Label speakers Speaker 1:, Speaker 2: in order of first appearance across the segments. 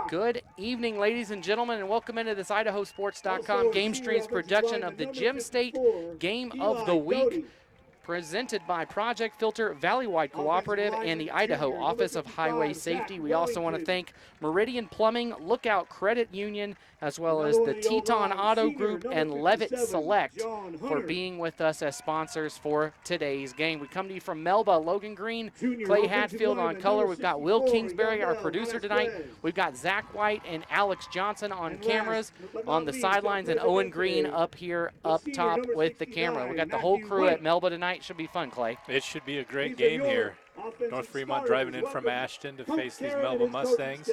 Speaker 1: Good evening, ladies and gentlemen, and welcome into this IdahoSports.com GameStreams production of the Gem State Game of the Week, presented by Project Filter, Valleywide Cooperative, and the Idaho Office of Highway Safety. We also want to thank Meridian Plumbing, Lookout Credit Union, as well as the Teton Auto Group and Levitt Select for being with us as sponsors for today's game. We come to you from Melba, Logan Green, Clay Hatfield on color. We've got Will Kingsbury, our producer tonight. We've got Zach White and Alex Johnson on cameras on the sidelines, and Owen Green up here up top with the camera. We got the whole crew at Melba tonight. Should be fun, Clay.
Speaker 2: It should be a great game here. North Fremont driving in from Ashton to face these Melba Mustangs.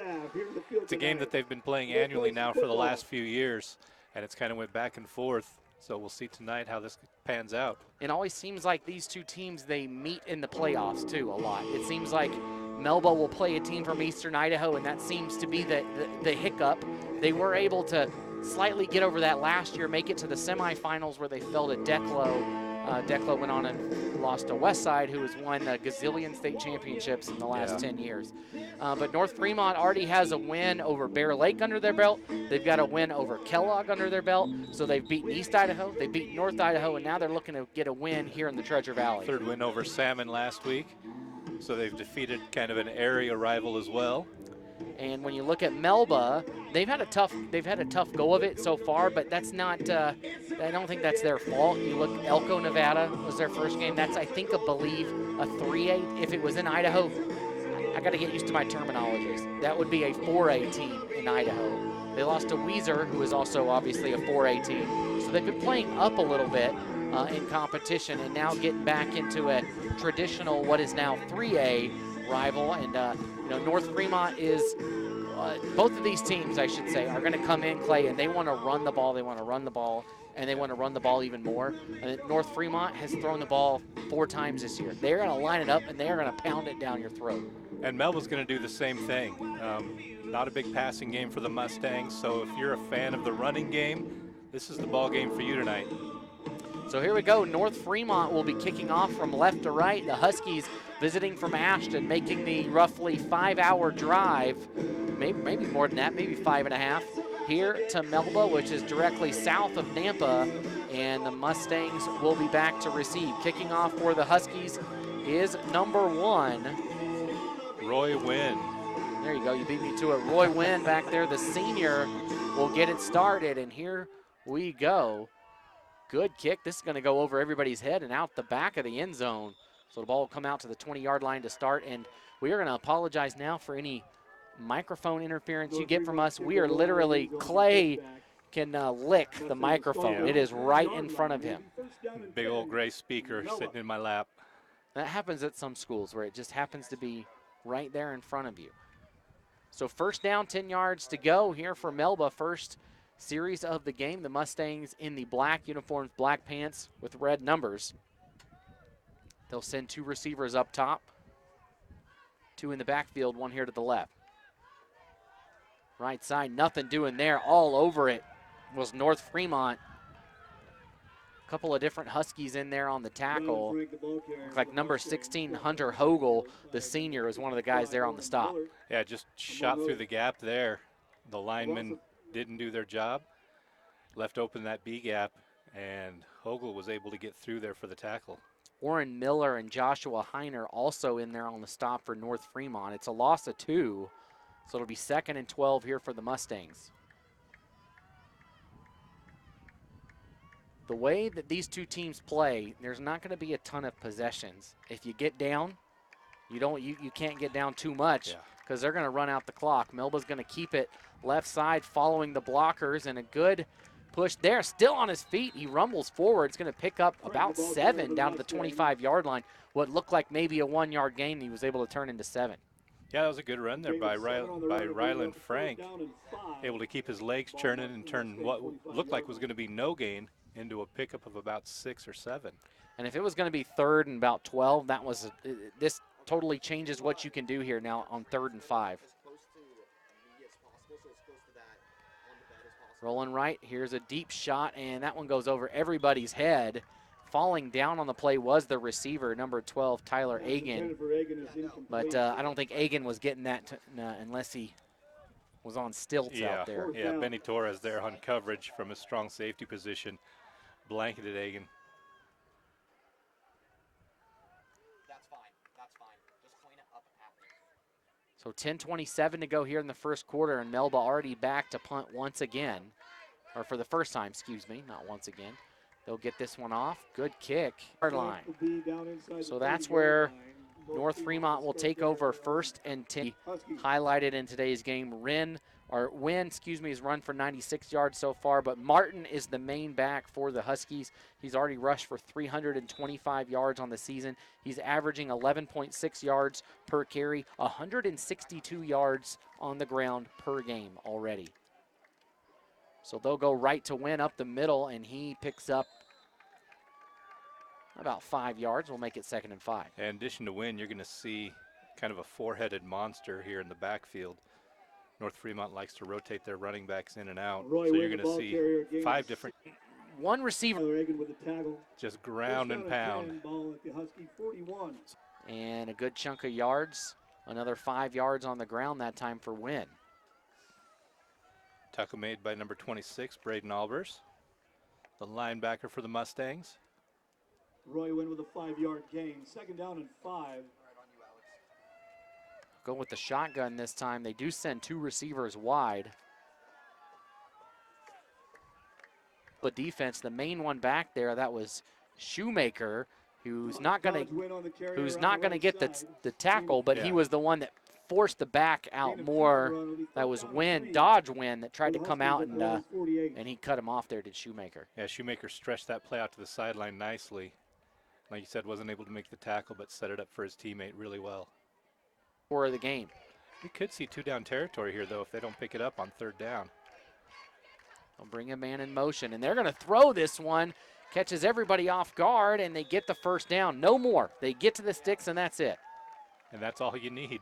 Speaker 2: It's a game that they've been playing annually now for the last few years, and it's kind of went back and forth. So we'll see tonight how this pans out.
Speaker 1: It always seems like these two teams, they meet in the playoffs, too, a lot. It seems like Melba will play a team from Eastern Idaho, and that seems to be the hiccup. They were able to slightly get over that last year, make it to the semifinals where they fell to Declo. Declo went on and lost to Westside, who has won a gazillion state championships in the last 10 years. But North Fremont already has a win over Bear Lake under their belt. They've got a win over Kellogg under their belt. So they've beaten East Idaho, they've beaten North Idaho, and now they're looking to get a win here in the Treasure Valley.
Speaker 2: Third win over Salmon last week. So they've defeated kind of an area rival as well.
Speaker 1: And when you look at Melba, they've had a tough go of it so far, but that's not, I don't think that's their fault. You look, Elko, Nevada was their first game. That's, I believe, a 3A. If it was in Idaho, I got to get used to my terminologies. That would be a 4A team in Idaho. They lost to Weiser, who is also obviously a 4A team. So they've been playing up a little bit in competition and now getting back into a traditional, what is now 3A rival. And, North Fremont is, both of these teams, I should say, are going to come in, Clay, and they want to run the ball. They want to run the ball, and they want to run the ball even more. And North Fremont has thrown the ball 4 times this year. They're going to line it up, and they're going to pound it down your throat.
Speaker 2: And Melba's going to do the same thing. Not a big passing game for the Mustangs, so if you're a fan of the running game, this is the ball game for you tonight.
Speaker 1: So here we go. North Fremont will be kicking off from left to right. The Huskies visiting from Ashton, making the roughly 5-hour drive, maybe more than that, maybe 5.5, here to Melba, which is directly south of Nampa, and the Mustangs will be back to receive. Kicking off for the Huskies is number 1.
Speaker 2: Roy Wynn.
Speaker 1: There you go, you beat me to it. Roy Wynn back there, the senior, will get it started, and here we go. Good kick. This is going to go over everybody's head and out the back of the end zone. So the ball will come out to the 20-yard line to start, and we are going to apologize now for any microphone interference you get from us. We are literally, Clay can lick the microphone. It is right in front of him.
Speaker 2: Big old gray speaker sitting in my lap.
Speaker 1: That happens at some schools where it just happens to be right there in front of you. So first down, 10 yards to go here for Melba. First series of the game. The Mustangs in the black uniforms, black pants with red numbers. They'll send 2 receivers up top, 2 in the backfield, 1 here to the left. Right side, nothing doing there. All over it was North Fremont. A couple of different Huskies in there on the tackle. Looks like number 16, Hunter Hogel, the senior, is one of the guys there on the stop.
Speaker 2: Yeah, just shot through the gap there. The linemen didn't do their job, left open that B gap, and Hogel was able to get through there for the tackle.
Speaker 1: Warren Miller and Joshua Heiner also in there on the stop for North Fremont. It's a loss of 2, so it'll be 2nd and 12 here for the Mustangs. The way that these two teams play, there's not going to be a ton of possessions. If you get down, you can't get down too much because they're going to run out the clock. Melba's going to keep it left side following the blockers, and a good push there. Still on his feet, he rumbles forward. It's going to pick up about 7 down to the 25-yard line. What looked like maybe a 1-yard gain, he was able to turn into 7.
Speaker 2: Yeah, that was a good run there by Ryland Frank. Able to keep his legs churning and turn what looked like was going to be no gain into a pickup of about 6 or 7.
Speaker 1: And if it was going to be 3rd and about 12, this totally changes what you can do here now on 3rd and 5. Rolling right, here's a deep shot, and that one goes over everybody's head. Falling down on the play was the receiver, number 12, Tyler Agan. But I don't think Agan was getting that unless he was on stilts out there.
Speaker 2: Yeah, Benny Torres there on coverage from a strong safety position, blanketed Egan.
Speaker 1: So 10:27 to go here in the first quarter, and Melba already back to punt once again, or for the first time, excuse me, not once again. They'll get this one off. Good kick. Hard line. So that's where North Fremont will take over 1st and 10. Highlighted in today's game, Wynn, is run for 96 yards so far, but Martin is the main back for the Huskies. He's already rushed for 325 yards on the season. He's averaging 11.6 yards per carry, 162 yards on the ground per game already. So they'll go right to Wynn up the middle, and he picks up about 5 yards. We'll make it 2nd and 5.
Speaker 2: In addition to Wynn, you're going to see kind of a four-headed monster here in the backfield. North Fremont likes to rotate their running backs in and out. So you're going to see 5 different.
Speaker 1: One receiver.
Speaker 2: Just ground and pound.
Speaker 1: And a good chunk of yards. Another 5 yards on the ground that time for Wynn.
Speaker 2: Tackle made by number 26, Braden Albers, the linebacker for the Mustangs.
Speaker 3: Roy Wynn with a 5-yard gain. 2nd down and 5.
Speaker 1: Go with the shotgun this time. They do send 2 receivers wide. But defense, the main one back there, that was Shoemaker, who's not going to get the tackle, but he was the one that forced the back out more. That was Dodge Wynn that tried to come out, and he cut him off there, did Shoemaker.
Speaker 2: Yeah, Shoemaker stretched that play out to the sideline nicely. Like you said, wasn't able to make the tackle, but set it up for his teammate really well.
Speaker 1: For the game.
Speaker 2: We could see 2-down territory here, though, if they don't pick it up on 3rd down.
Speaker 1: They'll bring a man in motion, and they're going to throw this one. Catches everybody off guard, and they get the 1st down. No more. They get to the sticks, and that's it.
Speaker 2: And that's all you need.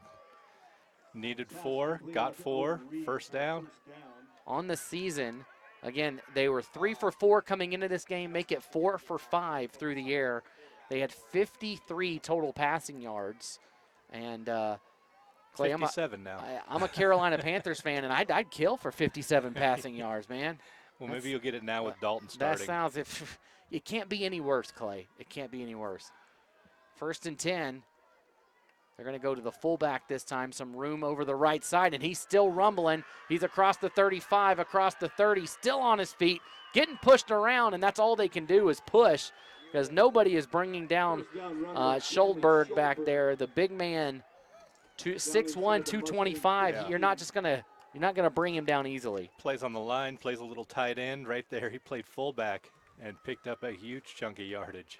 Speaker 2: Needed 4, got 4, 1st down.
Speaker 1: On the season, again, they were 3 for 4 coming into this game, make it 4 for 5 through the air. They had 53 total passing yards. And Clay,
Speaker 2: 57 now.
Speaker 1: I'm a Carolina Panthers fan, and I'd kill for 57 passing yards, man.
Speaker 2: Well, maybe you'll get it now with Dalton starting.
Speaker 1: That sounds, it can't be any worse, Clay. It can't be any worse. 1st and 10. They're going to go to the fullback this time. Some room over the right side, and he's still rumbling. He's across the 35, across the 30, still on his feet, getting pushed around, and that's all they can do is push because nobody is bringing down Scholdberg back there. The big man, 6'1", 225. Yeah. You're not gonna bring him down easily.
Speaker 2: Plays on the line, plays a little tight end right there. He played fullback and picked up a huge chunk of yardage.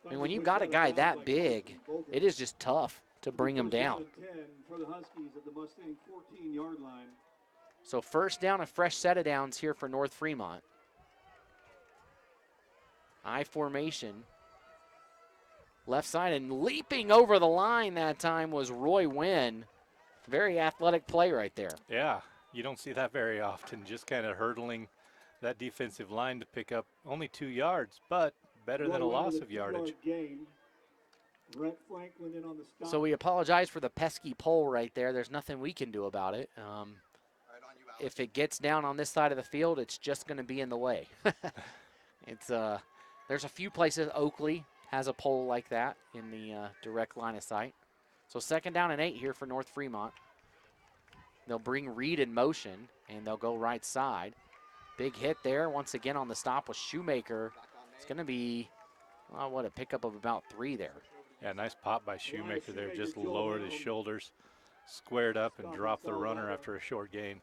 Speaker 1: I mean, when you've got a guy that big, it is just tough to bring him down. So 1st down, a fresh set of downs here for North Fremont. I formation. Left side, and leaping over the line that time was Roy Wynn. Very athletic play right there.
Speaker 2: Yeah, you don't see that very often. Just kind of hurdling that defensive line to pick up only 2 yards, but better than a loss of yardage.
Speaker 1: So we apologize for the pesky pole right there. There's nothing we can do about it. If it gets down on this side of the field, it's just going to be in the way. There's a few places. Oakley has a pole like that in the direct line of sight. So 2nd down and 8 here for North Fremont. They'll bring Reed in motion, and they'll go right side. Big hit there once again on the stop with Shoemaker. It's going to be, a pickup of about 3 there.
Speaker 2: Yeah, nice pop by Shoemaker there. Just lowered his shoulders, squared up, and dropped the runner after a short gain.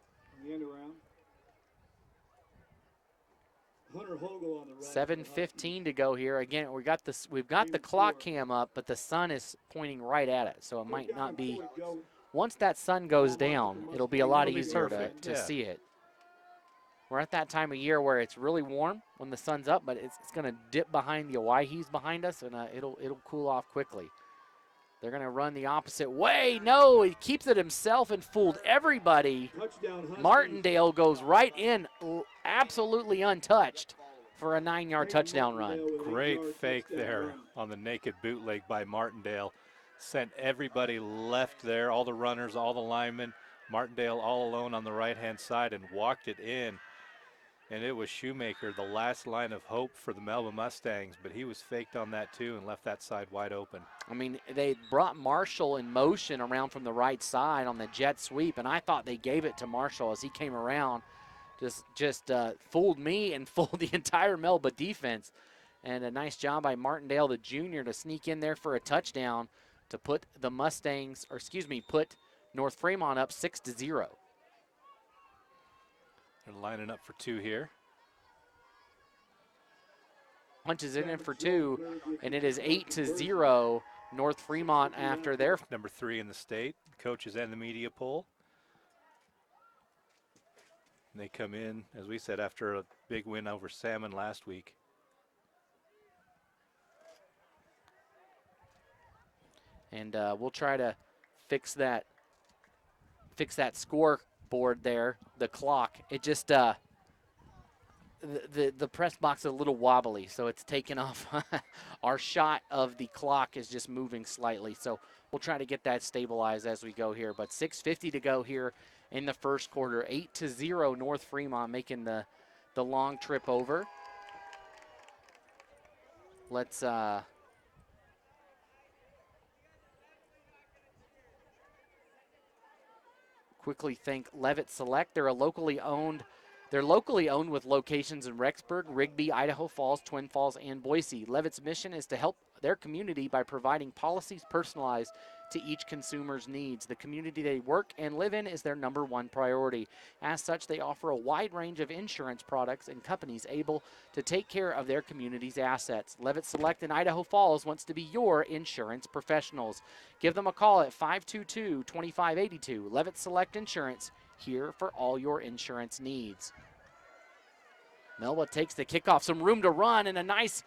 Speaker 1: 7:15 to go here. Again, we've got the clock cam up, but the sun is pointing right at it, so it might not be. Once that sun goes down, it'll be a lot easier to see it. We're at that time of year where it's really warm when the sun's up, but it's going to dip behind the Owyhees behind us, and it'll cool off quickly. They're going to run the opposite way. No, he keeps it himself and fooled everybody. Martindale goes right in, absolutely untouched for a 9-yard touchdown run.
Speaker 2: Great fake there on the naked bootleg by Martindale. Sent everybody left there, all the runners, all the linemen. Martindale all alone on the right-hand side and walked it in. And it was Shoemaker, the last line of hope for the Melba Mustangs, but he was faked on that too and left that side wide open.
Speaker 1: I mean, they brought Marshall in motion around from the right side on the jet sweep, and I thought they gave it to Marshall as he came around. Just fooled me and fooled the entire Melba defense. And a nice job by Martindale, the junior, to sneak in there for a touchdown to put the Mustangs, or excuse me, put North Fremont up 6-0.
Speaker 2: They're lining up for two here.
Speaker 1: Punches it in for two, and it is 8-0 North Fremont after their
Speaker 2: number 3 in the state. Coaches and the media poll. And they come in, as we said, after a big win over Salmon last week.
Speaker 1: And we'll try to fix that scoreboard there, the clock. It just the press box is a little wobbly, so it's taken off. Our shot of the clock is just moving slightly, so we'll try to get that stabilized as we go here. But 6:50 to go here in the first quarter. 8-0 North Fremont, making the long trip over. Let's quickly thank Levitt Select. They're locally owned with locations in Rexburg, Rigby, Idaho Falls, Twin Falls, and Boise. Levitt's mission is to help their community by providing policies personalized to each consumer's needs. The community they work and live in is their #1 priority. As such, they offer a wide range of insurance products and companies able to take care of their community's assets. Levitt Select in Idaho Falls wants to be your insurance professionals. Give them a call at 522-2582. Levitt Select Insurance, here for all your insurance needs. Melba takes the kickoff, some room to run, and a nice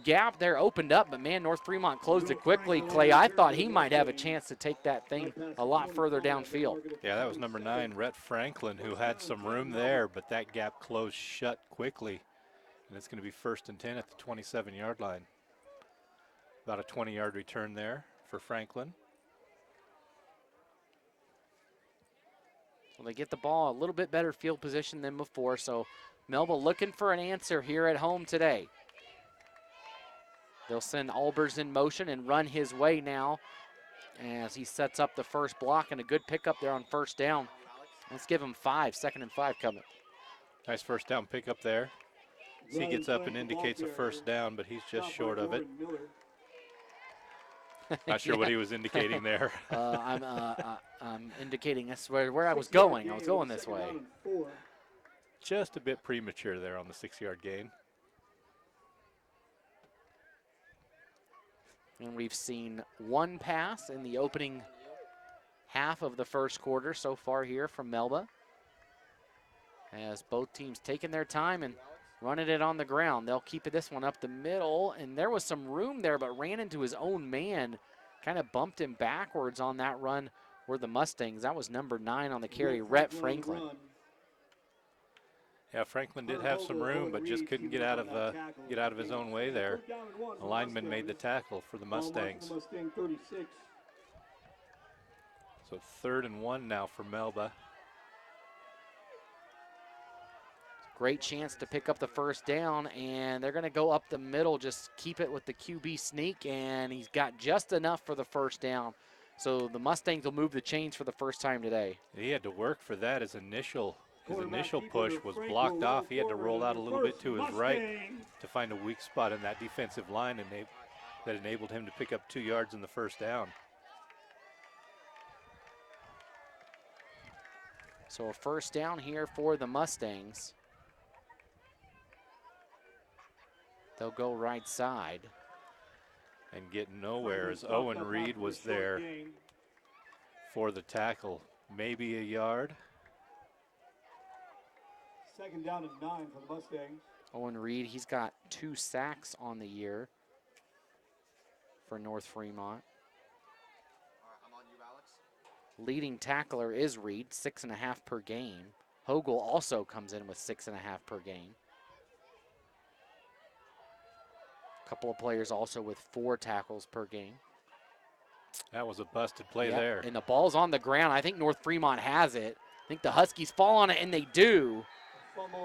Speaker 1: gap there opened up, but man, North Fremont closed it quickly. Clay, I thought he might have a chance to take that thing a lot further downfield.
Speaker 2: Yeah, that was number 9, Rhett Franklin, who had some room there, but that gap closed shut quickly. And it's going to be 1st and 10 at the 27-yard line. About a 20-yard return there for Franklin.
Speaker 1: Well, they get the ball a little bit better field position than before, so Melba looking for an answer here at home today. They'll send Albers in motion and run his way now as he sets up the first block, and a good pickup there on 1st down. Let's give him 5, 2nd and 5 coming.
Speaker 2: Nice 1st down pickup there. As he gets up and indicates a 1st down, but he's just short of it. Not sure what he was indicating there.
Speaker 1: I'm indicating that's where I was going. I was going this way.
Speaker 2: Just a bit premature there on the 6-yard gain.
Speaker 1: And we've seen one pass in the opening half of the first quarter so far here from Melba, as both teams taking their time and running it on the ground. They'll keep this one up the middle, and there was some room there, but ran into his own man, kind of bumped him backwards on that run were the Mustangs. That was number 9 on the carry, Rhett Franklin.
Speaker 2: Yeah, Franklin did have some room, but just couldn't get out of his own way there. The lineman made the tackle for the Mustangs. So 3rd and 1 now for Melba.
Speaker 1: Great chance to pick up the 1st down, and they're going to go up the middle, just keep it with the QB sneak, and he's got just enough for the 1st down. So the Mustangs will move the chains for the first time today.
Speaker 2: He had to work for that. His initial push was blocked off. He had to roll out a little bit to his right to find a weak spot in that defensive line, and that enabled him to pick up 2 yards in the 1st down.
Speaker 1: So a 1st down here for the Mustangs. They'll go right side.
Speaker 2: And get nowhere as Owen Reed was there for the tackle. Maybe a yard.
Speaker 3: 2nd down and 9 for the Mustangs.
Speaker 1: Owen Reed, he's got 2 sacks on the year for North Fremont.
Speaker 4: I'm on you, Alex.
Speaker 1: Leading tackler is Reed, 6.5 per game. Hogel also comes in with 6.5 per game. A couple of players also with 4 tackles per game.
Speaker 2: That was a busted play
Speaker 1: Yep,
Speaker 2: there.
Speaker 1: and the ball's on the ground. I think North Fremont has it. I think the Huskies fall on it, and they do.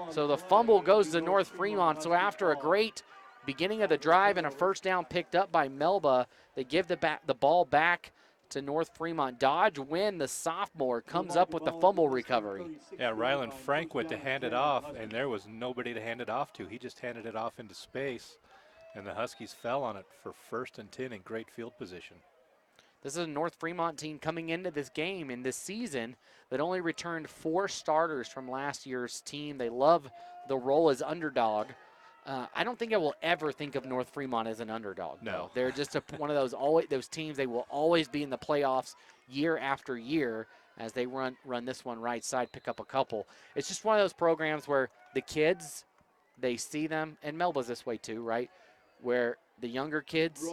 Speaker 1: So the fumble goes to North Fremont. So after a great beginning of the drive and a first down picked up by Melba, they give the ball back to North Fremont. Dodge Wynn, the sophomore, comes up with the fumble recovery.
Speaker 2: Yeah, Ryland Frank went to hand it off, and there was nobody to hand it off to. He just handed it off into space, and the Huskies fell on it for 1st and 10 in great field position.
Speaker 1: This is a North Fremont team coming into this game in this season that only returned 4 starters from last year's team. They love the role as underdog. I don't think I will ever think of North Fremont as an underdog.
Speaker 2: No.
Speaker 1: Though. They're just one of those teams. They will always be in the playoffs year after year as they run this one right side, pick up a couple. It's just one of those programs where the kids, they see them, and Melba's this way too, right? Where the younger kids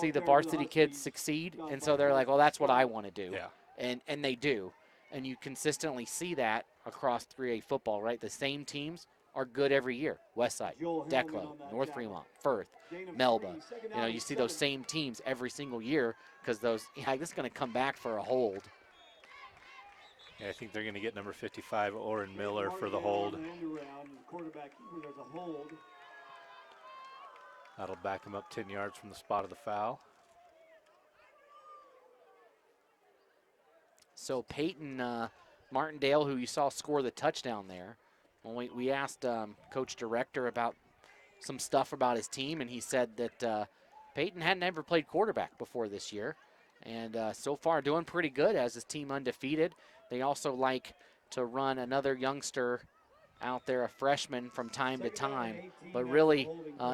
Speaker 1: see the varsity kids succeed, and so they're like, well, that's what I want to do.
Speaker 2: Yeah.
Speaker 1: And they do. And you consistently see that across 3A football, right? The same teams are good every year. Westside, Declo, North Fremont, Firth, Melba. You know, you see those same teams every single year because this is going to come back for a hold.
Speaker 2: Yeah, I think they're going to get number 55, Oren Miller, for the hold. That'll back him up 10 yards from the spot of the foul.
Speaker 1: So Peyton Martindale, who you saw score the touchdown there, when we asked Coach Director about some stuff about his team, and he said that Peyton hadn't ever played quarterback before this year, and so far doing pretty good as his team undefeated. They also like to run another youngster out there, a freshman, from time to time, but really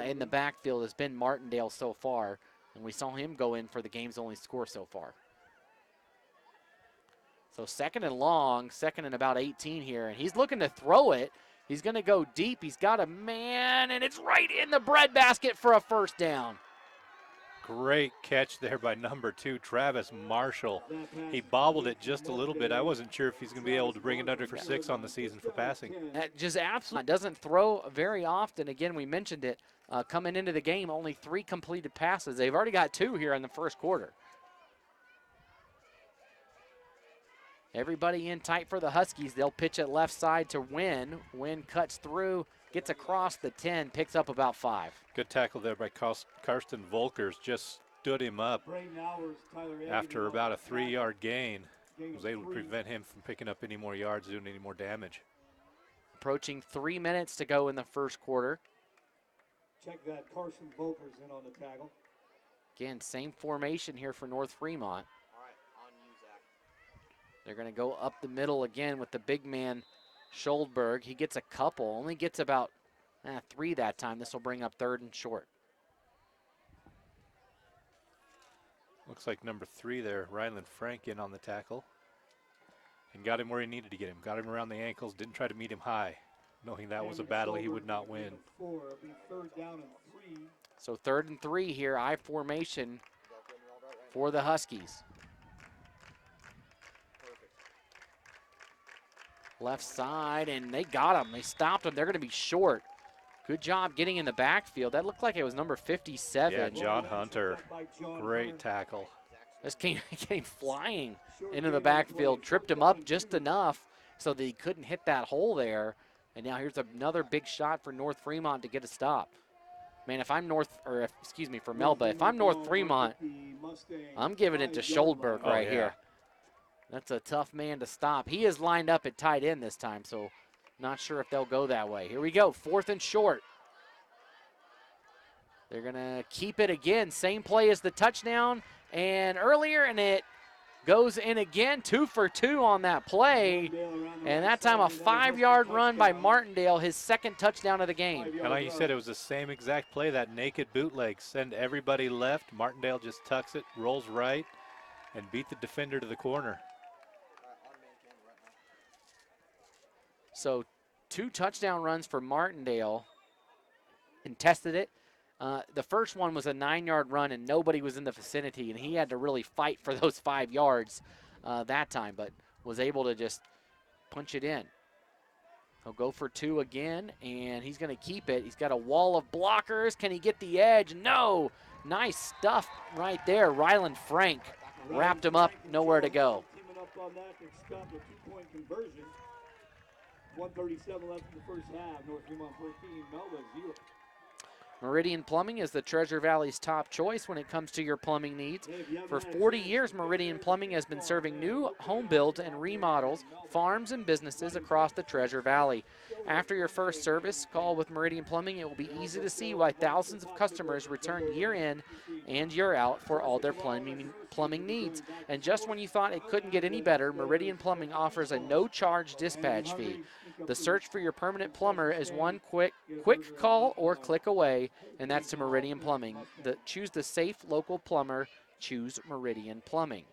Speaker 1: in the backfield has been Martindale so far, and we saw him go in for the game's only score so far. So second and long, second and about 18 here, and he's looking to throw it. He's going to go deep. He's got a man, and it's right in the breadbasket for a first down.
Speaker 2: Great catch there by number 2, Travis Marshall. He bobbled it just a little bit. I wasn't sure if he's going to be able to bring it under for 6 on the season for passing.
Speaker 1: That just absolutely doesn't throw very often. Again, we mentioned it. Coming into the game, only 3 completed passes. They've already got 2 here in the first quarter. Everybody in tight for the Huskies. They'll pitch it left side to Wynn. Wynn cuts through, gets across the 10, picks up about 5.
Speaker 2: Good tackle there by Karsten Volkers. Just stood him up after about a 3-yard gain. Was able to prevent him from picking up any more yards, doing any more damage.
Speaker 1: Approaching 3 minutes to go in the first quarter.
Speaker 3: Check that, Carson Volkers in on the tackle.
Speaker 1: Again, same formation here for North Fremont. They're going to go up the middle again with the big man, Scholdberg. He gets a couple, only gets about 3 that time. This will bring up 3rd and short.
Speaker 2: Looks like number 3 there, Ryland Frank, in on the tackle. And got him where he needed to get him. Got him around the ankles, didn't try to meet him high, knowing that was a battle he would not win.
Speaker 1: So 3rd and 3 here, I formation for the Huskies. Left side, and they got him. They stopped him. They're going to be short. Good job getting in the backfield. That looked like it was number 57.
Speaker 2: Yeah, John Hunter. Great tackle.
Speaker 1: This came flying into the backfield, tripped him up just enough so that he couldn't hit that hole there. And now here's another big shot for North Fremont to get a stop. Man, if I'm for Melba, if I'm North Fremont, I'm giving it to Scholdberg right here. That's a tough man to stop. He is lined up at tight end this time, so not sure if they'll go that way. Here we go, 4th and short. They're going to keep it again. Same play as the touchdown and earlier, and it goes in again. 2 for 2 on that play. And that time a 5-yard run by Martindale, his 2nd touchdown of the game.
Speaker 2: And like you said, it was the same exact play, that naked bootleg. Send everybody left. Martindale just tucks it, rolls right, and beat the defender to the corner.
Speaker 1: So 2 touchdown runs for Martindale, and tested it. The first one was a 9-yard run, and nobody was in the vicinity, and he had to really fight for those 5 yards that time, but was able to just punch it in. He'll go for 2 again, and he's going to keep it. He's got a wall of blockers. Can he get the edge? No. Nice stuff right there. Ryland Frank wrapped him up, nowhere to go.
Speaker 3: Teaming up on that and stopped a 2-point conversion. 1:37 left in the first half. North Fremont 14, Melba 0.
Speaker 1: Meridian Plumbing is the Treasure Valley's top choice when it comes to your plumbing needs. For 40 years, Meridian Plumbing has been serving new home builds and remodels, farms and businesses across the Treasure Valley. After your first service call with Meridian Plumbing, it will be easy to see why thousands of customers return year in and year out for all their plumbing needs. And just when you thought it couldn't get any better, Meridian Plumbing offers a no-charge dispatch fee. The search for your permanent plumber is one quick call or click away, and that's to Meridian Plumbing. Choose the safe local plumber. Choose Meridian Plumbing.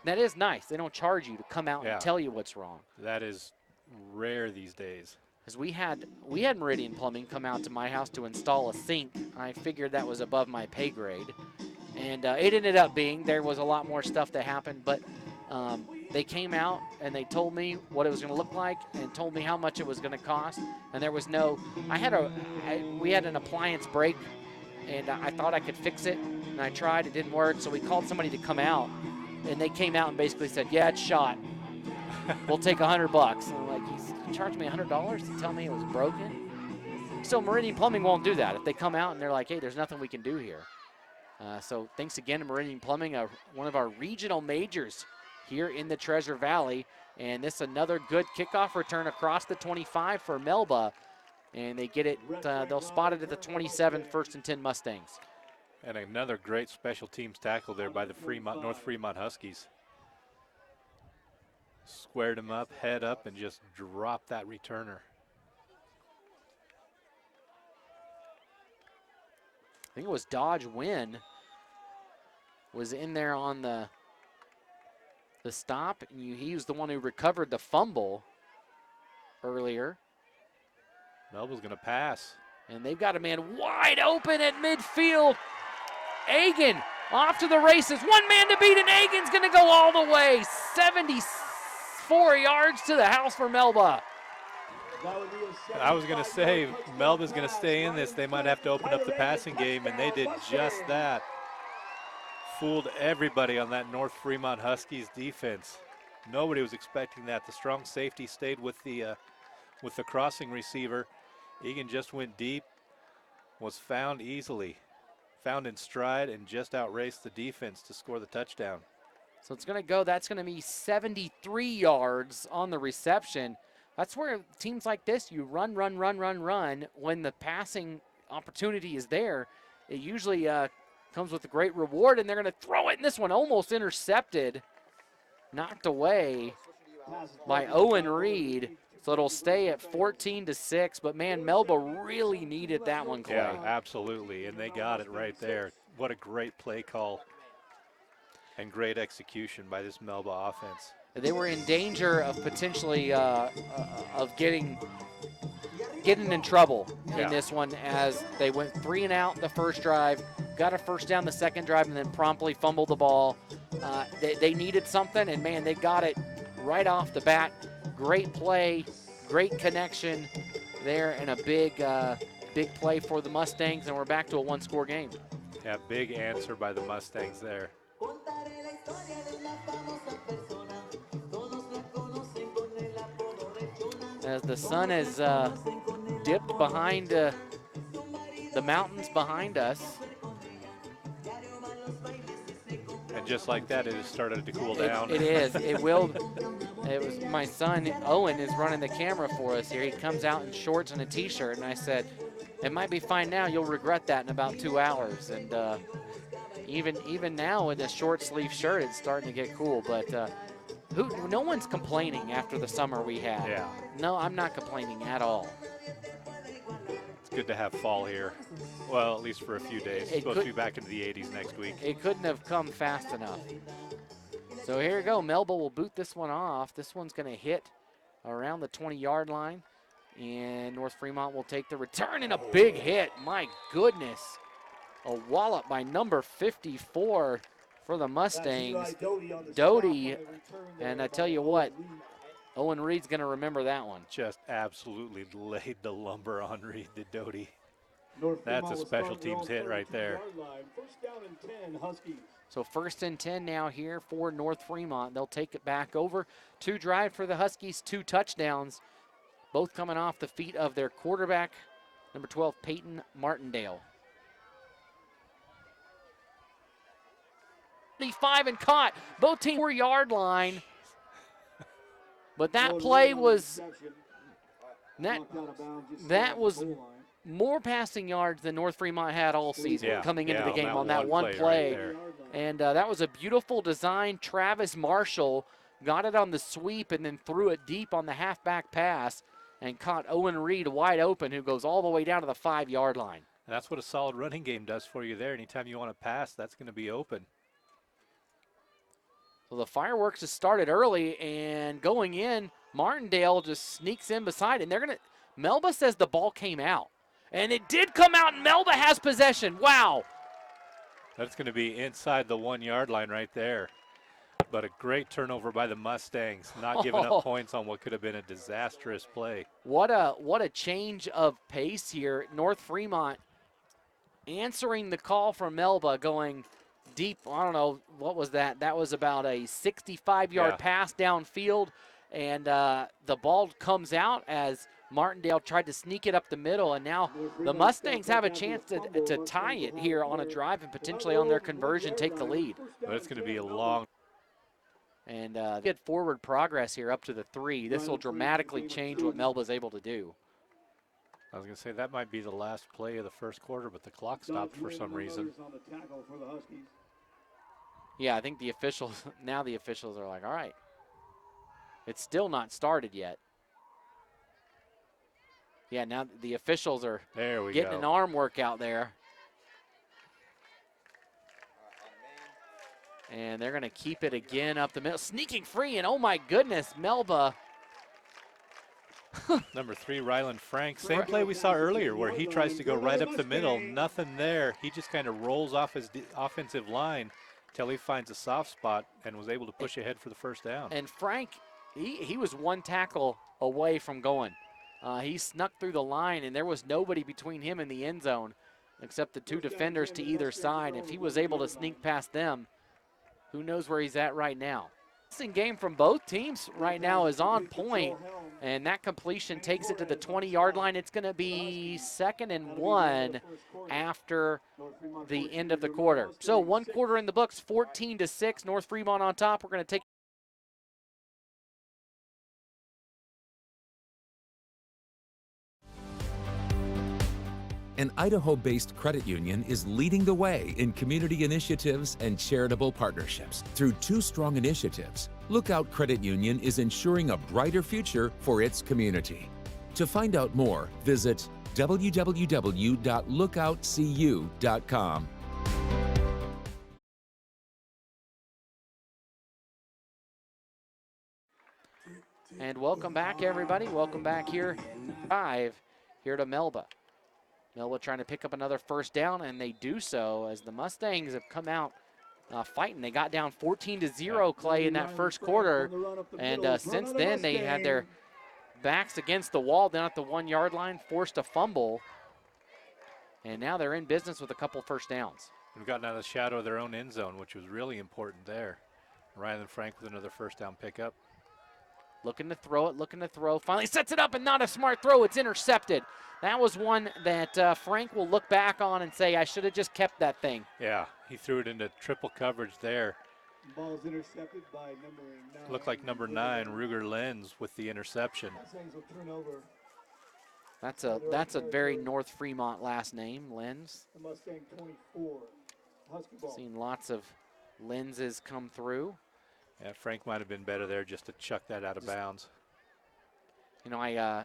Speaker 1: That is nice. They don't charge you to come out and tell you what's wrong.
Speaker 2: That is rare these days.
Speaker 1: Because we had Meridian Plumbing come out to my house to install a sink. I figured that was above my pay grade, and it ended up being. There was a lot more stuff that happened, but they came out and they told me what it was going to look like and told me how much it was going to cost. And there was no, we had an appliance break, and I thought I could fix it, and I tried, it didn't work. So we called somebody to come out, and they came out and basically said, yeah, it's shot. We'll take $100. And I'm like, he's charged me $100 to tell me it was broken? So Meridian Plumbing won't do that. If they come out and they're like, hey, there's nothing we can do here. So thanks again to Meridian Plumbing, one of our regional majors here in the Treasure Valley. And this another good kickoff return across the 25 for Melba. And they get it, they'll spot it at the 27, 1st and 10 Mustangs.
Speaker 2: And another great special teams tackle there by the North Fremont Huskies. Squared him up, head up, and just dropped that returner.
Speaker 1: I think it was Dodge Wynn was in there on the stop, and he was the one who recovered the fumble earlier.
Speaker 2: Melba's going to pass.
Speaker 1: And they've got a man wide open at midfield. Agan off to the races. One man to beat, and Agan's going to go all the way. 74 yards to the house for Melba.
Speaker 2: I was going to say, Melba's going to stay in this. They might have to open up the passing game, and they did just that. Fooled everybody on that North Fremont Huskies defense. Nobody was expecting that. The strong safety stayed with the crossing receiver. Egan just went deep, was found easily, found in stride, and just outraced the defense to score the touchdown.
Speaker 1: So it's going to go, that's going to be 73 yards on the reception. That's where teams like this, you run. When the passing opportunity is there, it usually comes with a great reward, and they're going to throw it, and this one almost intercepted, knocked away by Owen Reed. So it'll stay at 14-6, but man, Melba really needed that one, Clay.
Speaker 2: Yeah, absolutely, and they got it right there. What a great play call and great execution by this Melba offense.
Speaker 1: They were in danger of potentially of getting in trouble in this one, as they went 3 and out the first drive, got a first down the second drive, and then promptly fumbled the ball. They needed something, and man, they got it right off the bat. Great play, great connection there, and a big play for the Mustangs, and we're back to a one-score game.
Speaker 2: Yeah, big answer by the Mustangs there.
Speaker 1: As the sun has dipped behind the mountains behind us.
Speaker 2: And just like that, it has started to cool down.
Speaker 1: It is. It will. It was my son, Owen, is running the camera for us here. He comes out in shorts and a T-shirt, and I said, it might be fine now. You'll regret that in about 2 hours. And even now in a short sleeve shirt, it's starting to get cool. But no one's complaining after the summer we had.
Speaker 2: Yeah.
Speaker 1: No, I'm not complaining at all.
Speaker 2: It's good to have fall here. Well, at least for a few days. It's supposed to be back into the 80s next week.
Speaker 1: It couldn't have come fast enough. So here we go. Melba will boot this one off. This one's going to hit around the 20-yard line. And North Fremont will take the return, and a big hit. My goodness. A wallop by number 54 for the Mustangs. Doty. And I tell you what, Owen Reed's going to remember that one.
Speaker 2: Just absolutely laid the lumber on Reed, did Doty. That's a special teams hit right there.
Speaker 3: First down and 10, Huskies.
Speaker 1: So 1st and 10 now here for North Fremont. They'll take it back over. 2 drive for the Huskies, 2 touchdowns, both coming off the feet of their quarterback, number 12, Peyton Martindale. 35 and caught. Both teams 4-yard line. But that play was that was more passing yards than North Fremont had all season coming into the game on that one play.
Speaker 2: Right,
Speaker 1: and that was a beautiful design. Travis Marshall got it on the sweep and then threw it deep on the halfback pass and caught Owen Reed wide open, who goes all the way down to the 5-yard line.
Speaker 2: And that's what a solid running game does for you there. Anytime you want to pass, that's going to be open.
Speaker 1: So the fireworks has started early, and going in, Martindale just sneaks in beside it. And they're going to, Melba says the ball came out. And it did come out, and Melba has possession. Wow.
Speaker 2: That's going to be inside the 1-yard line right there. But a great turnover by the Mustangs, not giving up points on what could have been a disastrous play.
Speaker 1: What a change of pace here. North Fremont answering the call from Melba, going deep. I don't know, what was that? That was about a 65-yard pass downfield, and the ball comes out as Martindale tried to sneak it up the middle, and now the Mustangs have a chance to tie it here on a drive and potentially on their conversion take the lead.
Speaker 2: But it's going to be a long.
Speaker 1: And good forward progress here up to the 3. This will dramatically change what Melba's able to do.
Speaker 2: I was going to say that might be the last play of the first quarter, but the clock stopped for some reason.
Speaker 1: Yeah, I think the officials, now the officials are like, all right, it's still not started yet. Yeah, now the officials are getting an arm workout there. And they're going to keep it again up the middle. Sneaking free, and oh my goodness, Melba.
Speaker 2: Number 3, Ryland Frank. Same play we saw earlier where he tries to go right up the middle. Nothing there. He just kind of rolls off his offensive line until he finds a soft spot and was able to push ahead for the first down.
Speaker 1: And Frank, he was 1 tackle away from going. He snuck through the line, and there was nobody between him and the end zone except the 2 defenders to either side. If he was able to sneak past them, who knows where he's at right now. Passing game from both teams right now is on point, and that completion takes it to the 20-yard line. It's going to be 2nd and 1 after the end of the quarter. So 1 quarter in the books, 14-6, North Fremont on top. We're going to take
Speaker 5: An Idaho-based credit union is leading the way in community initiatives and charitable partnerships. Through 2 strong initiatives, Lookout Credit Union is ensuring a brighter future for its community. To find out more, visit www.lookoutcu.com.
Speaker 1: And welcome back, everybody. Welcome back here, 5 here to Melba. Melba trying to pick up another first down, and they do so as the Mustangs have come out fighting. They got down 14-0, Clay, in that first quarter, and since then they had their backs against the wall down at the 1-yard line, forced a fumble, and now they're in business with a couple first downs.
Speaker 2: They've gotten out of the shadow of their own end zone, which was really important there. Ryland Frank with another first down pickup.
Speaker 1: Looking to throw it, looking to throw. Finally sets it up, and not a smart throw. It's intercepted. That was one that Frank will look back on and say, I should have just kept that thing.
Speaker 2: Yeah, he threw it into triple coverage there.
Speaker 3: Ball's intercepted by number 9.
Speaker 2: Looked like number 9, Ruger Lenz, with the interception.
Speaker 1: That's a very North Fremont last name, Lenz.
Speaker 3: The Mustang 24. Husky ball.
Speaker 1: Seen lots of Lenzes come through.
Speaker 2: Yeah, Frank might have been better there just to chuck that out of bounds.
Speaker 1: You know, I